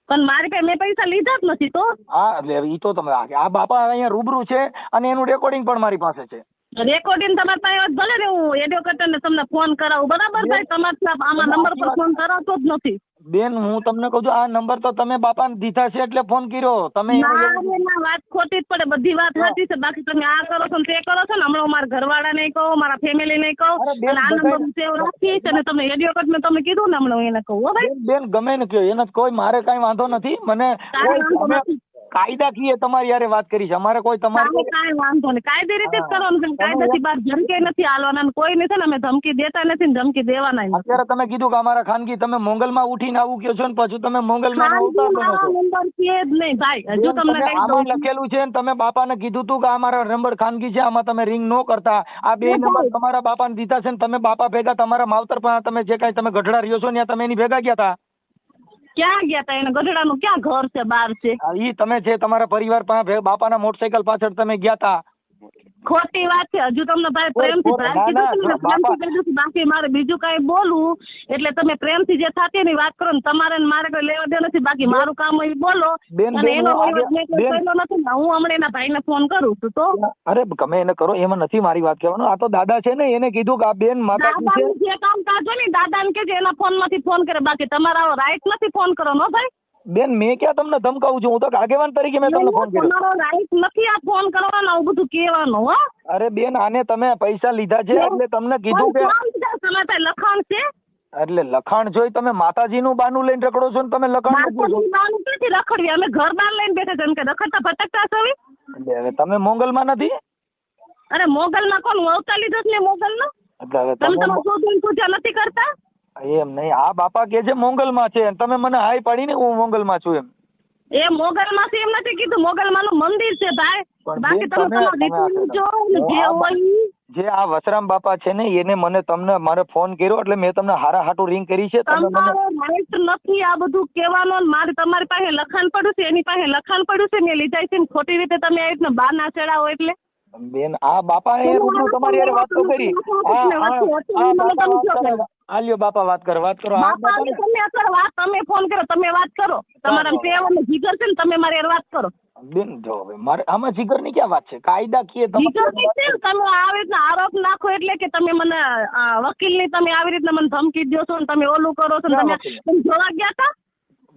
પણ મારી પાસે મેં પૈસા લીધા જ નથી. તો હા એટલે ઈ તો તમે આ બાપા અહીંયા રૂબરૂ છે અને એનું રેકોર્ડિંગ પણ મારી પાસે છે. રેકોર્ડિંગ તમારી પાસે ભલે ને હું એડવોકેટને તમને ફોન કરાવું, બરાબર ભાઈ? તમારે આમાં નંબર પર ફોન કરાવતો જ નથી બેન. હું તમને કહું છું આ નંબર તો તમે બાપાને દીધા છે એટલે ફોન કર્યો તમે. વાત ખોટી જ પડે, બધી વાત સાચી છે. બાકી તમે આ કરો છો ને તે કરો છો ને. હમણાં મારા ઘરવાળા નહીં કહો, મારા ફેમિલી નહીં કહો, અને આ નંબર સેવ રાખીશ અને તમે એડવોકેટ ને તમે કીધું ને હમણાં એને કહું. હો ભાઈ બેન ગમે ને કયો એને કોઈ મારે કઈ વાંધો નથી. મને કાયદાકીય તમારી યારે વાત કરી છે, અમારે કોઈ તમારી કાંઈ વાંધો નહીં, કાયદે રીતે જ કરવાનું છે. કાયદાથી બહાર ધમકી નથી આલવાના, કોઈને છે ને અમે ધમકી દેતા નથી ને ધમકી દેવાના નથી. અત્યારે તમે કીધું કે અમારા ખાનગી, તમે મોંગલમાં ઉઠીને આવું કહો છો ને પછી તમે મોંગલમાં અવતાર બનો છો. નંબર છે જ નહીં ભાઈ, હજુ તમને કહી આમાં દઉં. લખેલું છે ને તમે બાપાને કીધું તું કે અમારા નંબર ખાનગી છે, આમાં તમે રિંગ ન કરતા. આ બે નંબર તમારા બાપાને દીધા છે ને તમે બાપા ભેગા તમારા માવતર પણ તમે જે કાંઈ તમે ગઢડા રહ્યો છો ને તમે એની ભેગા ગયા હતા. ક્યાં ગયા તા? એને ગઢડાનું ક્યાં ઘર છે, બહાર છે? ઈ તમે જે તમારા પરિવાર પાસે બાપાના મોટરસાયકલ પાછળ તમે ગયા હતા. ખોટી વાત છે. હજુ તમને ભાઈ પ્રેમથી ભાઈ કીધું છે ને, પ્રેમથી કીધું છે. બાકી મારે બીજું કઈ બોલવું એટલે તમે પ્રેમથી જે થતી એની વાત કરો ને, તમારે ને મારે કોઈ લેવા દે નથી. બાકી મારું કામ હોય બોલો, અને એનો વહીવટ મેં કોઈ કર્યો નથી ને. હું હમણાં એના ભાઈને ફોન કરું છું. તો અરે ગમે એને કરો, એમાં નથી મારી વાત કહેવાનું. આ તો દાદા છે ને, એને કીધું કે આ બેન માતાજી છે. દાદાને જે કામ કાજો ને દાદાને કે એના ફોન માંથી ફોન કરે. બાકી તમારા રાઈટ નથી ફોન કરવાનો ભાઈ. બેન મેં ક્યાં તમને ધમકાવું છું? હું તો આગેવાન તરીકે મેં તમને ફોન કર્યો. તમારો રાઈટ નથી આ ફોન કરવાનો, આવું બધું કહેવાનું. હો અરે બેન, આને તમે પૈસા લીધા છે એટલે તમને કીધું કે તમારે લખાણ છે. એટલે લખાણ જોઈ તમે માતાજીનું બાનું લઈને રખડો છો ને તમે લખાણ નથી રખડવી. અમે ઘર બાર લઈને બેઠા છે કે રખડતા ભટકતા છો. હવે તમે મોંગલમાં નથી? અરે મોગલમાં કોણ? હું અવતાર લીધો છે ને મોગલનો. એટલે હવે તમે તમારું શોધવાની પૂજા નથી કરતા. એમ નહીં, આ બાપા કે છે મોંગલમાં છે, તમે મને હાય પાડીને હું મોંગલમાં છું એમ. એ મોગલમાં છે એમ નથી કીધું. મોગલમાંનું મંદિર છે ભાઈ. બાકી તમે તમારું રીતનું જો ને જે હોય. જે આ વસરામ બાપા છે ને એને મને તમને મારે ફોન કર્યો એટલે મેં તમને હારા હાટું રિંગ કરી છે. તમારો રાઈટ નથી આ બધું કહેવાનો. મારે તમારી પાસે લખાણ પડ્યું છે, એની પાસે લખાણ પડ્યું છે, મેં લીધા છે. ખોટી રીતે તમે આવી રીતના બહારના ચડાવો એટલે બેન આ બાપા એ રૂબરૂ તમારી યારે વાત તો કરી. આલ્યો બાપા વાત કરો. તમે અત્યારે વાત તમે ફોન કરો, તમે વાત કરો. તમારા પ્રેમ અને જીગર છે ને, તમે મારી યાર વાત કરો. બેન જો હવે મારે આમાં જીગર ની ક્યાં વાત છે? કાયદાકીય તમે આવી રીતના આરોપ નાખો એટલે કે તમે મને વકીલ ની તમે આવી રીતના મને ધમકી દો છો ને, તમે ઓલું કરો છો ને. તમે જોવા ગયા હતા?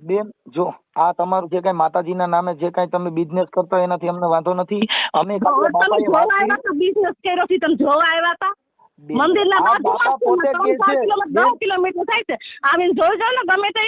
બેન જો આ તમારું જે કઈ માતાજીના નામે જે કઈ તમે બિઝનેસ કરતા હોય એનાથી અમને વાંધો નથી. અમે બિઝનેસ કર્યો છે, તમે જોવા આવ્યા હતા? મંદિરના બાજુમાં 10 કિલોમીટર થાય છે. આવીને જોઈ જાવ ને ગમે તે.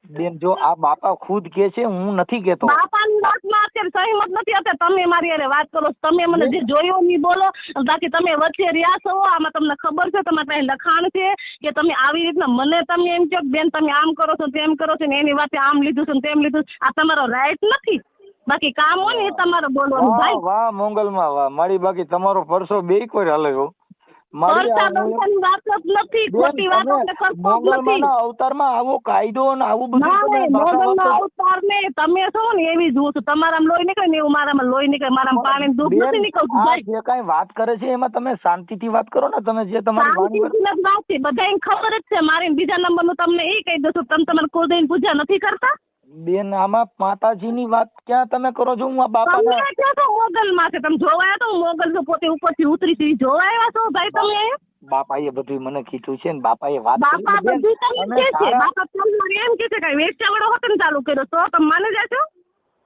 બેન જો આ બાપા ખુદ કે છે, હું નથી કેતો. બાપાની વાતમાં અત્યારે સહમત નથી. અત્યારે તમે મારી યારે વાત કરો, તમે મને જે જોયું નહીં બોલો. બાકી તમે વચ્ચે રહ્યા છો, આમાં તમને ખબર છે, તમારે પાસે લખાણ છે કે તમે આવી રીતના મને તમે એમ કહો બેન તમે આમ કરો છો તેમ કરો છો ને, એની વાતે આમ લીધું છે ને તેમ લીધું. આ તમારો રાઈટ નથી. બાકી કામ હોય ને એ તમારે બોલવાનું ભાઈ. વાહ મોંગલમાં વાહ મારી. બાકી તમારો પરસો બે કોઈ હાલે હો. અવતારમાં આવો કાયદો ને આવું બધું અવતાર ને તમે છો ને એવી જુઓ છો. તમારા લોહી નીકળે ને એવું મારામાં લોહી નીકળે. મારા પાણી દૂધ નથી નીકળતું. જે કઈ વાત કરે છે એમાં તમે શાંતિથી વાત કરો ને. તમે જે તમારી વાત છે બધાને ખબર જ છે. મારી બીજા નંબર નું તમને એ કહી દઉં છું, તમે તમારે કુળદેવી પૂજા નથી કરતા. બેન આમાં માતાજીની વાત ક્યાં તમે કરો છો? હું આ બાપા મોગલ માં છે. તમે જોવા આવ્યા તો? હું મોગલ છું પોતે ઉપરથી ઉતરી છે. જોવા આવ્યા છો ભાઈ તમે? બાપા એ બધું મને કીધું છે ને. બાપા એ વાત બાપા બધું તમને કે છે. બાપા તમને એમ કે છે કે વેચાવડો હોટલ ચાલુ કર્યો તો તમે માને જશો?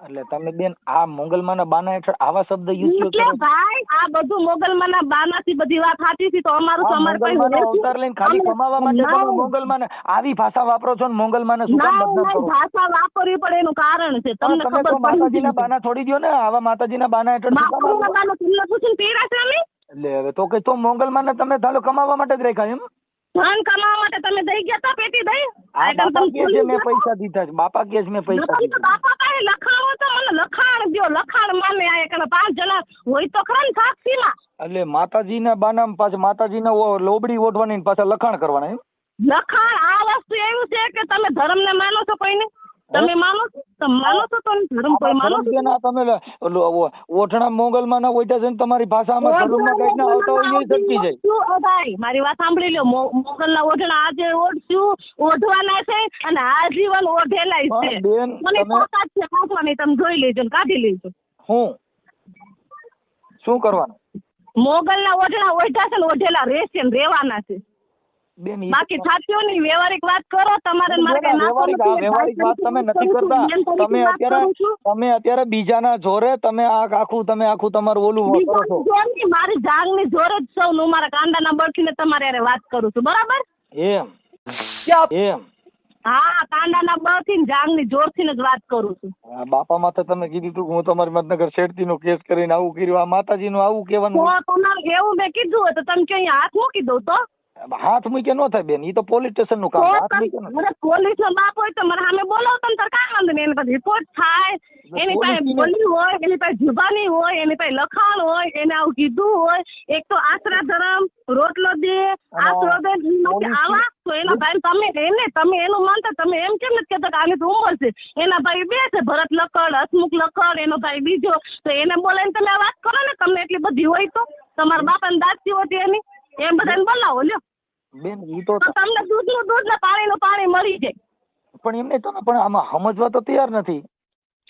એટલે તમે બેન આ મોગલમાના બાના હેઠળ આવા શબ્દ યુઝ કરો ભાઈ? આ બધું મોગલમાના બાનાથી બધી વાત સાચી છે. તો અમારું તો અમારે પાસે અવતાર લઈને ખાલી કમાવા માટે તમે મોગલમાને આવી ભાષા વાપરો છો ને. મોગલમાને શું કામ બદનામ કરો? ભાષા વાપરવી પડે એનું કારણ છે. તમને ખબર પડે. માતાજીના બાના છોડી દો ને. આવા માતાજીના બાના હેઠળ માતાજીના બાના તમને પૂછીને પહેર્યા છે અમે? એટલે હવે તો કઈ તો મોગલમાને તમે ધાલો કમાવા માટે જ રાખ્યા એમ? ધન કમાવા માટે તમે દઈ ગયા તા પેટી દઈ? બાપા કે છે મેં પૈસા દીધા છે. બાપા કે છે મેં પૈસા દીધા. બાપા પાસે લખાણો તો મને લખાણ દો. લખાણ માને આયા કે 5 જણા હોય તો ખરા ને સાક્ષીમાં. એટલે માતાજીના બાનામાં પાછા માતાજીના લોબડી ઓઢવાની પાછા લખાણ કરવાના એમ? લખાણ આ વસ્તુ એવું છે કે તમે ધર્મને માનો છો કોઈને? તમે માનો છો? તમે માનો છો તો ધર્મ કોઈ માનો છો? તમે ઓઠણા મોગલમાં ના ઓઢ્યા છે ને તમારી ભાષામાં ધર્મમાં કઈક ના આવતા હોય એ સચ્ચી જાય. ભાઈ મારી વાત સાંભળી લો. મોગલના ઓઢણા આજે ઓઢશું ઓઢવાના છે અને આજીવન ઓઢેલા છે. મને તાકાત છે કાઢવાની. તમે જોઈ લેજો ને કાઢી લેજો. શું કરવાનું? મોગલના ઓઢણા ઓઢ્યા છે ને ઓઢેલા રહેશે ને રહેવાના છે. બાકી સાચો નહીં. વ્યવહારિક વાત કરો. તમારે વ્યવહારિક વાત તમે નથી કરતા. તમે અત્યારે બીજાના જોરે તમે આખું તમારું ઓલું કરો છો. મારી જાગની જોરે જ સૌ હું મારા કાંદાના બળખીને તમારે વાત કરું છું. બરાબર? એમ હા, કાંડાના બળથી ને જાંગની જોરથી જ વાત કરું છું. આ બાપા માથે તમે કીધું હતું કે હું તમારી મતનગર શેઠતી નો કેસ કરીને આવું કર્યું, આ માતાજી નું આવું તો કહેવાનું. તમારે એવું મેં કીધું હોય તો તમે ક્યાં હાથ મૂકી દઉં તો હાથ મૂકે ન થાય બેન, ઈ તો પોલીસ સ્ટેશન નું કામ છે. હાથ મૂકે ન થાય. પોલીસ નો બાપ હોય તો મને સામે બોલાવતો ને તાર કાંઈ વાંધો નહીં. એની પાસે રિપોર્ટ થાય, એની પાસે બોલી હોય, એની પાસે જુબાની હોય, એની પાસે લખાણ હોય, એને આવું કીધું હોય. એક તો આશરા ધરમ રોટલો દે, આશરો દે, આવા તો એના ભાઈ તમે એનું માનતા તમે એમ કેમ નથી કહેતા કે આની તો ઉંમર છે. એના ભાઈ બે છે, ભરત લકડ, હસમુખ લકડ, એનો ભાઈ બીજો. તો એને બોલાવીને તમે આ વાત કરો ને, તમને એટલી બધી હોય તો તમારા બાપાને દાંતથી હોતી એની એમ બધાને બોલાવો લ્યો બેન ઈ તો તમને દૂધનું દૂધ ને પાણીનું પાણી મળી જાય. પણ એમને તમે પણ આમાં સમજવા તો તૈયાર નથી.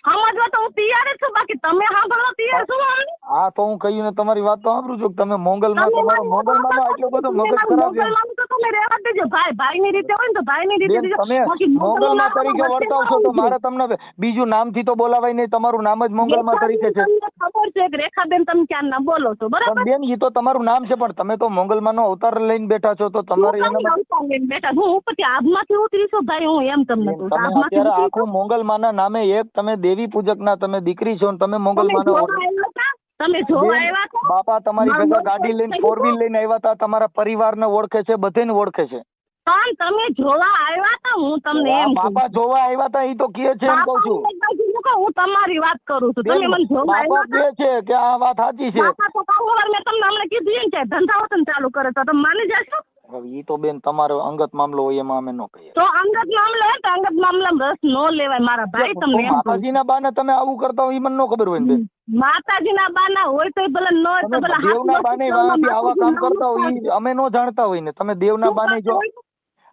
સમજવા તો હું તૈયાર જ છું, બાકી તમે સાંભળવા તૈયાર છો અમને? હા તો હું કહ્યું ને તમારી વાત તો સાંભળું છું કે તમે મોંગલમાં તમારો મોંગલમાં એટલો બધો મગજ ખરાબ છે. મોંગલમાં તો તમે રહેવા દેજો, ભાઈની રીતે હોય ને તો ભાઈની રીતે બેન દેજો. તમે બાકી મોંગલમાં તરીકે વર્તાવ છો તો મારે તમને બીજું નામથી તો બોલાવાય નહીં, તમારું નામ જ મોંગલમાં તરીકે છે. તમને ખબર છે કે રેખાબેન તમે ક્યાં ના બોલો છો, બરાબર? પણ બેન ઈ તો તમારું નામ છે, પણ તમે તો મોંગલમાં નો અવતાર લઈને બેઠા છો તો તમારે હું એના કાંઈ અવતાર લઈને બેઠા છું? હું ઉપરથી આબમાંથી ઉતરી છું ભાઈ, હું એમ તમને કહું છું. તમે આબમાંથી અત્યારે ઉતરી આખું મોંગલમાના નામે એક તમે દેવી પૂજકના તમે દીકરી છો ને તમે તમે મોંગલમાનો જોવા આવ્યા હતા? તમે જોવા આવ્યા હતા? બાપા તમારી મારું ભેગા મોઢું ગાડી લઈને થઈ 4 વ્હીલ લઈને આવ્યા હતા, તમારા પરિવારને ઓળખે છે, બધાને ઓળખે છે. પણ તમે જોવા આવ્યા હતા, હું તમને એમ કહું બાપા જોવા આવ્યા હતા ઈ તો કહે છે એમ કહું છું. બાપાને એક બાજુ મૂકો, હું તમારી વાત કરું છું. તમે મને જોવા બાપા આવ્યા કહે છે કે આ વાત સાચી છે. બાપા તો કારોબાર મેં તમને હમણાં કીધું એમ કે ધંધા વતન ચાલુ કરે તો તમે માની જશો? હવે ઈ તો બેન તમારો અંગત મામલો હોય, એમાં અમે ન કહીએ. તો અંગત મામલો હોય તો અંગત મામલામાં રસ ન લેવાય મારા ભાઈ, તમને એમ કહું. માતાજીના બાને તમે આવું કરતા હોય ઈ મને ન ખબર હોય ને બેન. માતાજીના બાના હોય તો ભલે ન હોય તો ભલે દેવના બાને વાંથી આવા કામ કરતા હોય ઈ અમે ન જાણતા હોય ને. તમે દેવના બાને જો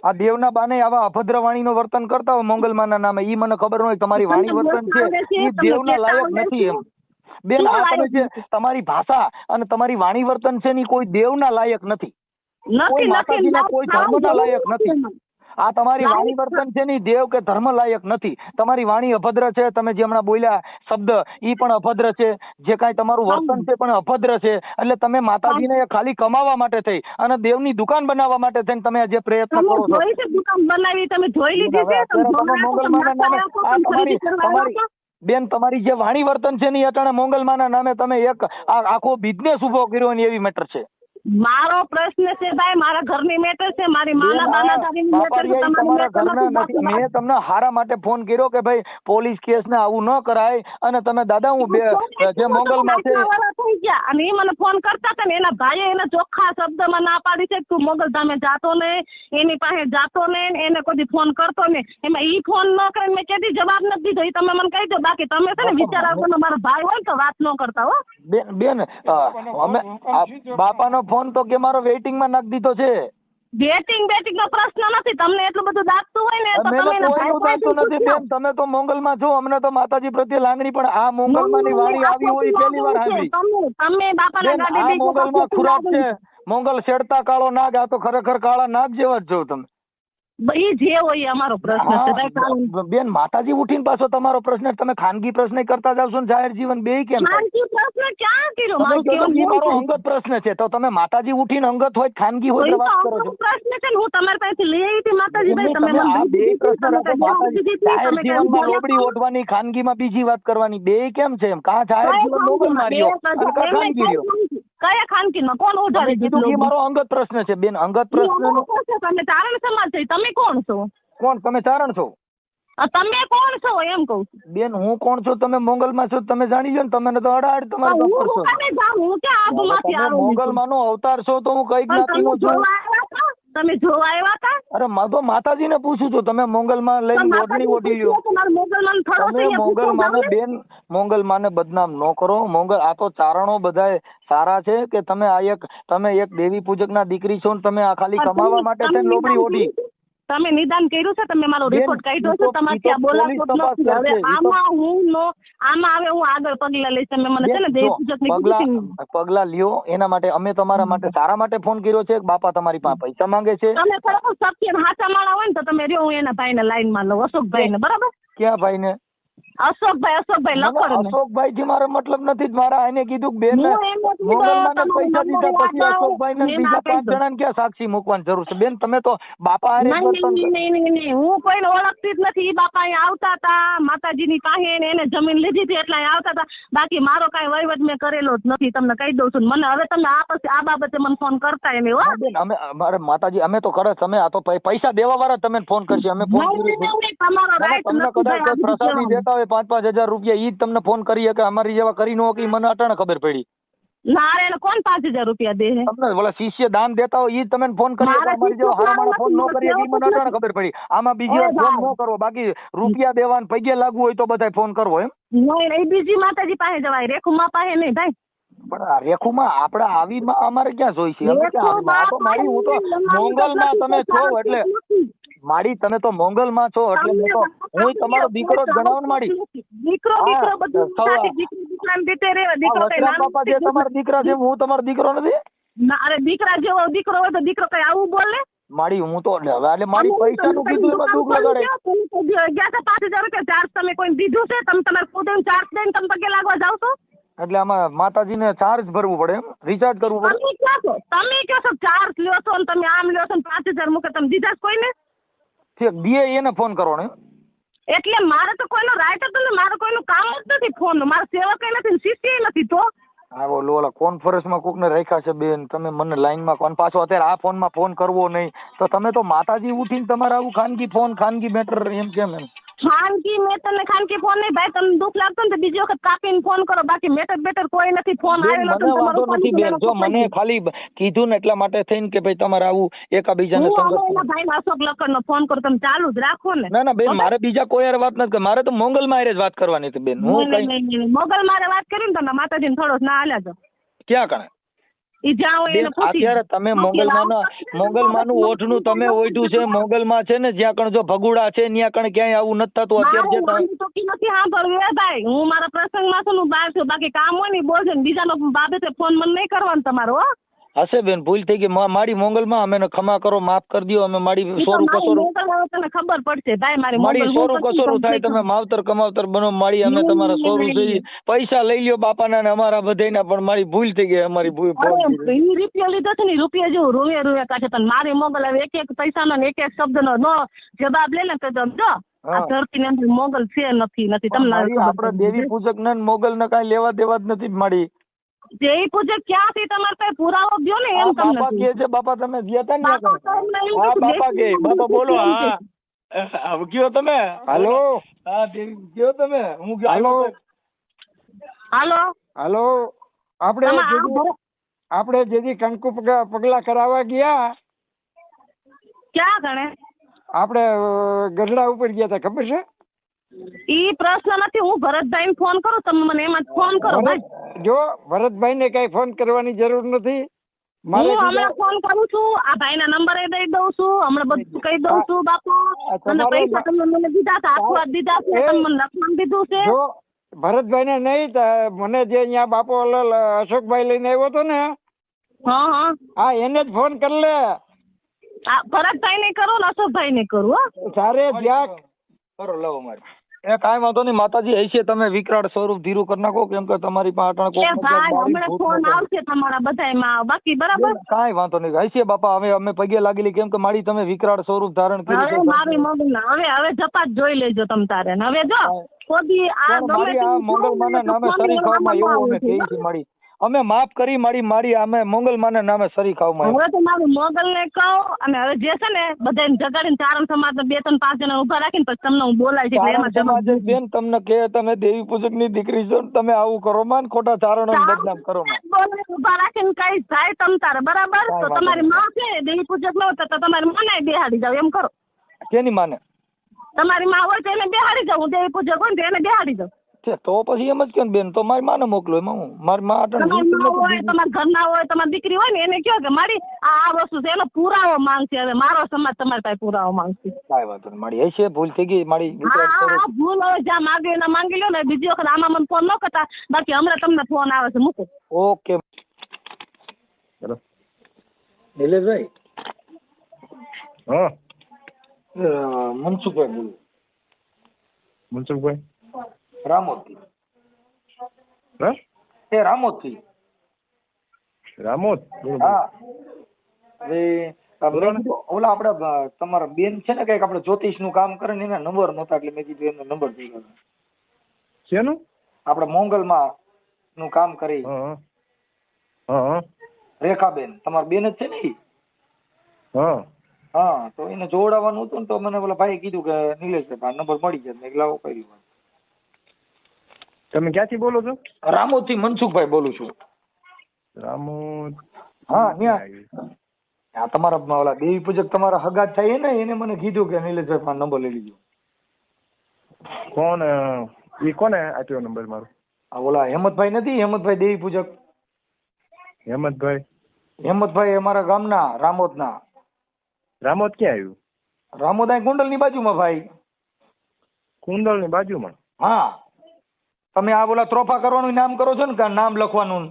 આ દેવના બાને આવા અભદ્ર વાણીનો વર્તન કરતા હોય મોંગલમાના નામે, ઈ મને ખબર ન હોય. તમારી વાણી વર્તન છે ઈ દેવના લાયક નથી એમ બેન. આ તમે જે તમારી ભાષા અને તમારી વાણી વર્તન છે ને ઈ કોઈ દેવના લાયક નથી, કોઈ માતાજીના કોઈ ધર્મના લાયક નથી. આ તમારી વાણી વર્તન છે ને દેવ કે ધર્મ લાયક નથી. તમારી વાણી અભદ્ર છે. તમે જે હમણાં બોલ્યા શબ્દ ઈ પણ અભદ્ર છે. જે કાંઈ તમારું વર્તન છે પણ અભદ્ર છે. એટલે તમે માતાજીને ખાલી કમાવા માટે થઈ અને દેવની દુકાન બનાવવા માટે થઈને તમે જે પ્રયત્ન કરો છો. જોઈ છે દુકાન બનાવી, તમે જોઈ લીધી છે? તમે મોંગલમાના નામે આ તમારી બેન તમારી જે વાણી વર્તન છે ને અટાણે મોંગલમાના નામે તમે એક આખો બિઝનેસ ઉભો કર્યો ને એવી મેટર છે. મારો પ્રશ્ન છે ભાઈ, મારા ઘરની મેટર છે, મારી માના બાના દાદીની મેટર છે. તમારા ઘરના નથી. મેં તમને હારા માટે ફોન કર્યો કે ભાઈ પોલીસ કેસ ને આવું ન કરાય અને તમે દાદા હું જે મોંગલમાં છે થઈ ગયા અને એ મને ફોન કરતા હતા ને એના ભાઈએ એને ચોખ્ખા શબ્દમાં ના પાડી છે કે તું મોગલધામે જાતો ને, એની પાસે જાતો ને, એને કોઈ ફોન કરતો ને. એમાં ઈ ફોન ન કરીને મેં કેદી જવાબ નથી દીધો. એ તમે મને કહી દો, બાકી તમે છે ને વિચાર આવતો મારા ભાઈ હોય તો વાત ન કરતા હો. બેન અમે બાપાનો ફોન તો કે મારો વેઇટિંગ માં નાખી દીધો છે. બેટિંગ નો પ્રશ્ન નથી. તમને એટલું બધું દાખતું હોય ને તો તમે એના ભાઈ દાખતું નથી બેન. તમે તો મોંગલમાં છો, અમને તો માતાજી પ્રત્યે લાગણી, પણ આ મોંગલમાંની વાણી આવી હોય પહેલી વાર સાંભળી. તમે બાપાના ગાડી આ મોંગલમાં ખુરાક છે. મોંગલ શેડતા કાળો નાગ, આ તો ખરેખર કાળા નાગ જેવા જ છો તમે. એ જે હોય અમારો પ્રશ્ન છે બેન. માતાજી ઉઠીને પાછો તમારો પ્રશ્ન તમે ખાનગી પ્રશ્ન કરતા જાવ છો ને જાહેર જીવન બે કેમ? ખાનગી પ્રશ્ન ક્યાં કર્યો? મારો અંગત પ્રશ્ન છે તો તમે માતાજી ઉઠીને અંગત હોય ખાનગી હોય વાત કરો છો. પ્રશ્ન છે હું તમારી પાસેથી લઈ આવી હતી માતાજી ભાઈ. તમે આ બે પ્રશ્ન જાહેર જીવનમાં લોબડી ઓઢવાની, ખાનગીમાં બીજી વાત કરવાની, બે કેમ છે એમ? કા જાહેર જીવન મોગલ માર્યો અને કા ખાનગી રહ્યો? કયા ખાનગીમાં કોણ ઉઠાવી દીધું? એ મારો અંગત પ્રશ્ન છે બેન. અંગત પ્રશ્ન તમે ચારણ સમાજ છે, તમે કોણ છો? કોણ? તમે ચારણ છો? તમે કોણ છો એમ કહું છું બેન. હું કોણ છું? તમે મોંગલમાં છો, તમે જાણી લો ને. તમે તો અડાડ તમારે મોંગલમાં નો અવતાર છો તો હું કઈ જ્ઞાતિનો છું? તમે જોવા આવ્યા હતા? અરે તો માતાજીને પૂછું છું. તમે મોંગલમાં લઈને ઓઢણી ઓઢી લ્યો. તમે મોંગલમાને બેન મોંગલમાને બદનામ ન કરો. આ તો ચારણો બધાય સારા છે કે તમે તમે એક દેવી પૂજકના દીકરી છો ને તમે આ ખાલી કમાવા માટે છે લોબડી ઓઢી. તમે નિદાન કર્યું છે? તમે મારો રિપોર્ટ કાઢ્યો છે? તમારે ત્યાં બોલાવો. હવે આમાં હવે હું આગળ પગલા લઈશ. તમે મને છે ને દેવી પૂજકની પગલા લ્યો. એના માટે અમે તમારા માટે સારા માટે ફોન કર્યો છે. બાપા તમારી પાસે પૈસા માંગે છે. તમે ખરેખર સત્ય હાચા માળા હોય ને તો તમે રહ્યો, હું એના ભાઈને લાઈનમાં લઉં, અશોકભાઈને. બરાબર? ક્યાં ભાઈને? અશોકભાઈ લખડ અશોકભાઈ થી મારો મતલબ નથી જ. મારા એને કીધું કે બેન મોગલમાને પૈસા દીધા પછી અશોકભાઈ ને બીજા 5 જણાને ક્યાં સાક્ષી મૂકવાની જરૂર છે બેન? તમે તો બાપા હારે નહીં હું કોઈને ઓળખતી જ નથી. ઈ બાપા અહીંયા આવતા હતા માતાજીની પાસે ને એને જમીન લીધી હતી એટલે અહીંયા આવતા હતા. બાકી મારો કાંઈ વહીવટ મેં કરેલો જ નથી, તમને કહી દઉં છું. મને હવે તમે આ બાબતે મને ફોન કરતા નહીં હો બેન. અમે અમારે માતાજી અમે તો કરે તમે આ તો પૈસા દેવા વાળા તમે ફોન કરશે. અમે ફોન તમારો રાઈટ તમને કદાચ પ્રસાદી દેતા હોય 5,000 રૂપિયા ઈ જ તમને ફોન કરીએ કે અમારી જેવા કરી નો કે મને અટાણે ખબર પડી. ના રે કોણ 5,000 રૂપિયા દે છે? તમને બોલા શિષ્ય દાન દેતા હોય ઈ જ તમને ફોન કરીએ કે અમારી જેવા હારામાળા ફોન નો કરીએ ઈ મને અટાણે ખબર પડી. આમાં બીજી વાર ફોન નો કરવો. બાકી રૂપિયા દેવાન પૈગે લાગવું હોય તો બધાય ફોન કરવો એમ. નહીં બીજી માતાજી પાસે જવાય, રેખુમા પાસે નહીં ભાઈ. પણ આ રેખુમાં આપણે આવી અમારે ક્યાં જોઈ છે? અમે ક્યાં આવી? આ તો મારી હું તો મોંગલમાં તમે છો એટલે માડી તમે તો મોંગલમાં છો એટલે મેં તો હું તમારો દીકરો જ ગણાવું ને માડી. દીકરો બધું બાપા જે તમારા દીકરા છે હું તમારો દીકરો નથી. અરે દીકરા જેવો દીકરો હોય તો દીકરો કઈ આવું બોલે? માડી હું તો એટલે મારી પૈસા નું કીધું એમાં દુઃખ લગાડે. ગયા છે 5,000 રૂપિયા ચાર્જ તમે કોઈ દીધું છે? તમે તમારે ખુદ ચાર્જ દઈને તમે પગે લાગવા જાવ છો? એટલે આમાં માતાજીને ચાર્જ ભરવું પડે એમ, રિચાર્જ કરવું પડે. તમે કહો છો ચાર્જ લ્યો છો ને તમે આમ લ્યો છો ને 5,000 મૂકે તમે દીધા કોઈને? દીએ એને ફોન કરવાનો એટલે મારે તો કોઈનો રાઈટ હતો ને, મારે કોઈનું કામ જ નથી ફોન નું. મારો સેવક નથી શિષ્ય નથી. તો હા બોલો ઓલા કોન્ફરન્સમાં કોકને રાખ્યા છે બેન તમે મને લાઈનમાં કોણ પાછો અત્યારે આ ફોનમાં ફોન કરવો નહીં તો તમે તો માતાજી ઉઠીને તમારે આવું ખાનગી ફોન ખાનગી મેટર એમ કેમ એમ? ખાનગી મેટર ને ખાનગી ફોન નહીં ભાઈ. તમને દુઃખ લાગતું ને તો બીજી વખત કાપીને ફોન કરો. બાકી મેટર કોઈ નથી. ફોન આવેલો મને વાંધો નથી બેન. જો મને ખાલી કીધું ને એટલા માટે થઈને કે ભાઈ તમારે આવું એકાબીજાને ભાઈ અશોક લખડ નો ફોન કરો તમે ચાલુ જ રાખો ને. ના બેન મારે બીજા કોઈ યાર વાત નથી. મારે તો મોંગલમાં જ વાત કરવાની હતી બેન. હું મોગલ મારે વાત કરી ને તમે માતાજીને થોડો ના હાલ્યા છો ક્યાં કણે અત્યારે તમે મોંગલમાં નું ઓઠનું તમે ઓઢ્યું છે. મોંગલમાં છે ને જ્યાં કણ જો ભગુડા છે ત્યાં કણ ક્યાંય આવું નથી થતું અત્યારે. નથી સાંભળવું ભાઈ. હું મારા પ્રસંગમાં છું, બહાર છું. બાકી કામ હોય ને બોલજો ને બીજાનો બાબતે ફોન મને નહીં કરવાનો તમારો. હશે બેન ભૂલ થઈ ગઈ મારી મોંગલમાં. અમે ક્ષમા કરો માફ કરી દો. અમે મારી સોરું કસોરું તને ખબર પડશે ભાઈ. મારી સોરું કસોરું થાય તમે માવતર કમાવતર બનો મારી. અમે તમારા સોરું છે પૈસા લઈ લ્યો બાપાના ને અમારા બધાના પણ મારી ભૂલ થઈ ગઈ. અમારી ભૂલ રૂપિયા લીધો છે ને રૂપિયા જેવું રૂવે કાઢે પણ મારી મોગલ હવે એક પૈસાનો ને એક શબ્દનો નો જવાબ લે ને તો જો આ ધરતી ની અંદર મોગલ છે નથી તમને આપડે દેવી પૂજક ને મોગલ ને કઈ લેવા દેવા જ નથી માડી. દેવી પૂજક ક્યાંથી તમારે કઈ પુરાવો દો ને એમ તમને બાપા કે છે. બાપા તમે ગયા તા ને હા બાપા કે બાપા બોલો. હા ગયો તમે? હાલો હા ગયો તમે? હું હાલો હાલો આપણે જેથી કંકુ પગલા કરાવવા ગયા ક્યાં ગણે આપણે ગઢડા ઉપર ગયા હતા ખબર છે? ઈ પ્રશ્ન નથી. હું ભરતભાઈ ને ફોન કરું તમે મને એમાં ફોન કરો ભાઈ. જો ભરતભાઈ ને કઈ ફોન કરવાની જરૂર નથી. હું હમણાં ફોન કરું છું. આ ભાઈ ના નંબર દઈ દઉં છું. હમણાં બધું કહી દઉં છું. બાપુ અને પૈસા તમે મને દીધા હતા આખું દીધા છે. તમે મને લખવાનું દીધું છે. જો ભરતભાઈ ને નહીં મને જે અહીંયા બાપુ અશોકભાઈ લઈને આવ્યો હતો ને હા એને જ ફોન કરી લે. ભરતભાઈ ને કરો ને અશોકભાઈ ને કરું. સારે જ્યાં કરો લવો મારી એ કાંઈ વાંધો નહીં. માતાજી હશે તમે વિકરાળ સ્વરૂપ ધીરું કરી નાખો કેમ કે તમારી પાસે ફોન આવશે તમારા બધાયમાં બાકી બરાબર કાંઈ વાંધો નહીં. હશે બાપા હવે અમે પગે લાગેલી કેમ કે મારી તમે વિકરાળ સ્વરૂપ ધારણ કર્યું. મારી મગજ હવે જપાત જોઈ લેજો તમ તારે. હવે જો ખોદી આ મોંગલમાના નામે સરી ખાવામાં એવું અમે કહી છે મારી. અમે માફ કરી મારી અમે મોંગલમાના નામે સરી ખાવામાં. હવે તો મારું મોગલ ને કહું અને હવે જે છે ને બધાને જગાડીને ચારણ સમાજ 2-3-5 જણા ઉભા રાખીને પછી તમને હું બોલાય છે. બેન તમને કે તમે દેવી પૂજક ની દીકરી છો તમે આવું કરો માં ખોટા ચારણો બદનામ કરો માં ઉભા રાખીને કઈ થાય તમ તારે બરાબર. તો તમારી માં છે દેવી પૂજક ન હોતા તો તમારી માને બેહાડી જાવ એમ કરો. કેની માને? તમારી માં હોય તો એને બેહાડી જાવ. હું દેવી પૂજક હોય તો એને બેહાડી જાવ. તો પછી એમ જ કે બેન તો મારી માને મોકલો. એમાં હું મારી માં હોય તમારા ઘરના હોય તમારી દીકરી હોય ને એને કહો કે મારી આ વસ્તુ છે એનો પુરાવો માંગશે. હવે મારો સમાજ તમારી પાસે પુરાવો માંગશે. કાંઈ વાંધો નહીં મારી હશે ભૂલ થઈ ગઈ મારી. ભૂલ હવે જ્યાં માગે એના માંગી લો ને બીજી વખત આમાં મને ફોન ન કરતા. બાકી હમણાં તમને ફોન આવે છે મૂકો. ઓકે ચલો નિલેશભાઈ. હા મનસુખભાઈ બોલું. મનસુખભાઈ રામોદથી. હા એ રામોદથી. રામોદ બરોબર. હા હવે મેં કીધું ઓલા આપડે તમારા બેન છે ને કઈક આપણે જ્યોતિષ નું કામ કરે ને એના નંબર નહોતા એટલે મેં કીધું એનો નંબર થઈ ગયો. શેનું? આપણે મોંગલમાં નું કામ કરી. હા હા રેખાબેન તમારા બેન જ છે ને ઈ? હા હા તો એને જોડાવાનું હતું ને તો મને પેલા ભાઈ કીધું કે નિલેશભાઈ નંબર મળી જાય. મેં લાવો કર્યું. તમે ક્યાંથી બોલો છો? રામોદ થી મનસુખભાઈ બોલું છું. રામોદ. હા ત્યાં આ તમારા ઓલા દેવી પૂજક તમારા હગા થાય ને એને મને કીધું કે નિલેશભાઈ પાસે નંબર લઈ લીધો. કોણ એ કોને આપ્યો નંબર મારો? આ ઓલા હેમંતભાઈ નથી? હેમંતભાઈ દેવી પૂજક. હેમંતભાઈ? હેમંતભાઈ અમારા ગામના રામોદના. રામોદ ક્યાં આવ્યું? રામોદ આ કુંડલ ની બાજુમાં ભાઈ. કુંડળ ની બાજુમાં? હા તમે આ બોલા ત્રોફા કરવાનું નામ કરો છો ને કે નામ લખવાનું?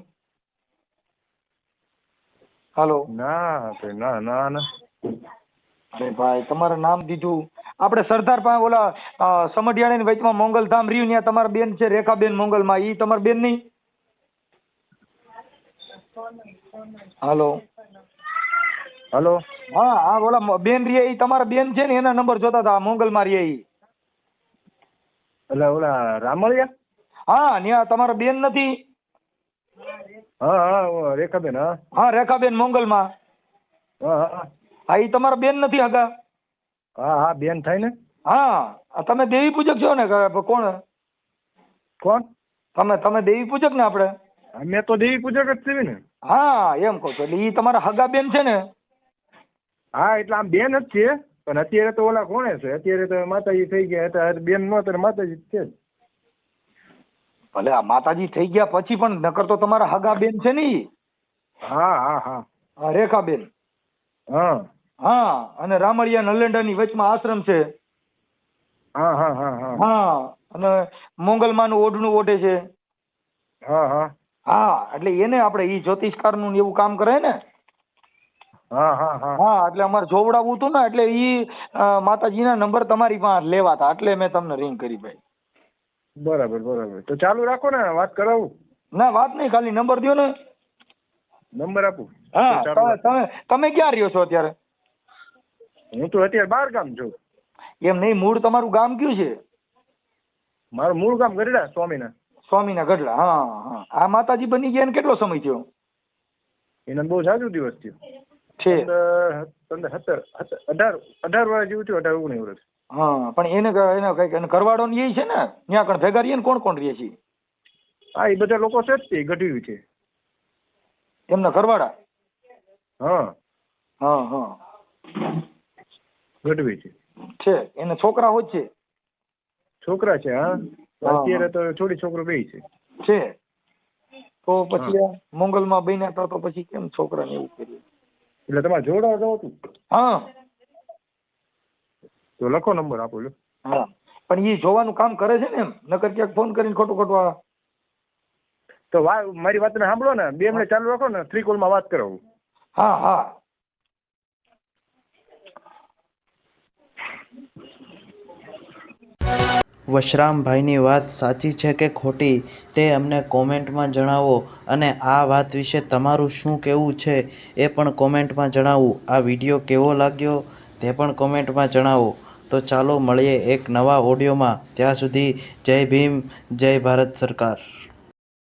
હાલો. ના ના ના ના. અરે ભાઈ તમારે નામ દીધું. આપણે સરદાર પાસે ઓલા સમઢિયાળી ની વચમાં મોંગલધામ રહ્યું ત્યાં તમારા બેન છે રેખાબેન મોંગલમાં. ઈ તમારા બેન નહીં? હાલો. હલો. હા હા ઓલા બેન રે ઈ તમારા બેન છે ને એના નંબર જોતા હતા મોંગલમાં રે ઈ. એટલે ઓલા રામળિયા? હા ત્યાં તમારા બેન નથી? હા હા રેખાબેન. હા હા રેખાબેન મોંગલમાં. હા હા હા ઈ તમારા બેન નથી હગા? હા હા બેન થાય ને. હા તમે દેવી પૂજક છો ને કોણ? કોણ? તમે દેવી પૂજક ને આપણે? અમે તો દેવી પૂજક જ છીએ ને. હા એમ કહું છું એટલે ઈ તમારા હગા બેન છે ને? હા એટલે આમ બેન જ છે પણ અત્યારે તો ઓલા કોણે છે? અત્યારે તો માતાજી થઈ ગયા એટલે બેન નો તો માતાજી જ છે. ભલે આ માતાજી થઈ ગયા પછી પણ નકર તો તમારા હગા બેન છે ને ઈ? હા હા હા હા રેખાબેન. હા હા અને રામળિયા નલેન્ડા ની વચમાં આશ્રમ છે. હા હા હા હા હા અને મોંગલમાં નું ઓઢણું ઓઢે છે. હા હા હા એટલે એને આપણે ઈ જ્યોતિષકાર નું એવું કામ કરે ને. હા હા હા હા એટલે અમારે જોવડાવવું હતું ને એટલે ઈ માતાજીના નંબર તમારી પાસે લેવા હતા એટલે મેં તમને રિંગ કરી ભાઈ. બરાબર બરાબર તો ચાલુ રાખો ને વાત કરાવું. ના વાત નહીં ખાલી નંબર દો ને. નંબર આપું? હા તો ચાલુ રાખો. તમે ક્યાં રહ્યો છો અત્યારે? હું તો અત્યારે 12 ગામ છું. એમ નહીં મૂળ તમારું ગામ કયું છે? મારું મૂળ ગામ ગઢડા સ્વામીના. સ્વામીના ગઢડા. હા હા આ માતાજી બની ગયા ને કેટલો સમય થયો? એને બહુ જાજુ દિવસ થયો. છે 18 વર્ષ જેવું થયું. 18-19 વર્ષ. હા પણ એને કઈક કરવાડો ને એ છે ને ત્યાં કણ ભેગા રહીએ ને કોણ કોણ રહીએ છીએ? હા એ બધા લોકો છે જ તે ગઢવી છે. એમના કરવાડા? હા હા હા ગઢવી છે. છે એને છોકરા હોય છે? છોકરા છે. હા અત્યારે તો છોડી છોકરો બે છે. છે તો પછી મોંગલમાં બન્યા હતા તો પછી કેમ છોકરાને એવું કર્યું? એટલે તમારે જોડાવા જવું હતું? હા તો લખો નંબર આપો લો. હા પણ એ જોવાનું કામ કરે છે ને એમ નકર ક્યાંક ફોન કરીને ખોટું ખોટું તો મારી વાતને સાંભળો ને 2 મિનિટ ચાલુ રાખો ને 3 કોલમાં વાત કરાવું. હા હા વશરામભાઈની વાત સાચી છે કે ખોટી તે અમને કોમેન્ટમાં જણાવો અને આ વાત વિશે તમારું શું કહેવું છે એ પણ કોમેન્ટમાં જણાવો. આ વિડીયો કેવો લાગ્યો તે પણ કોમેન્ટમાં જણાવો. તો ચાલો મળીએ એક નવા ઓડિયોમાં. ત્યાં સુધી જય ભીમ, જય ભારત સરકાર.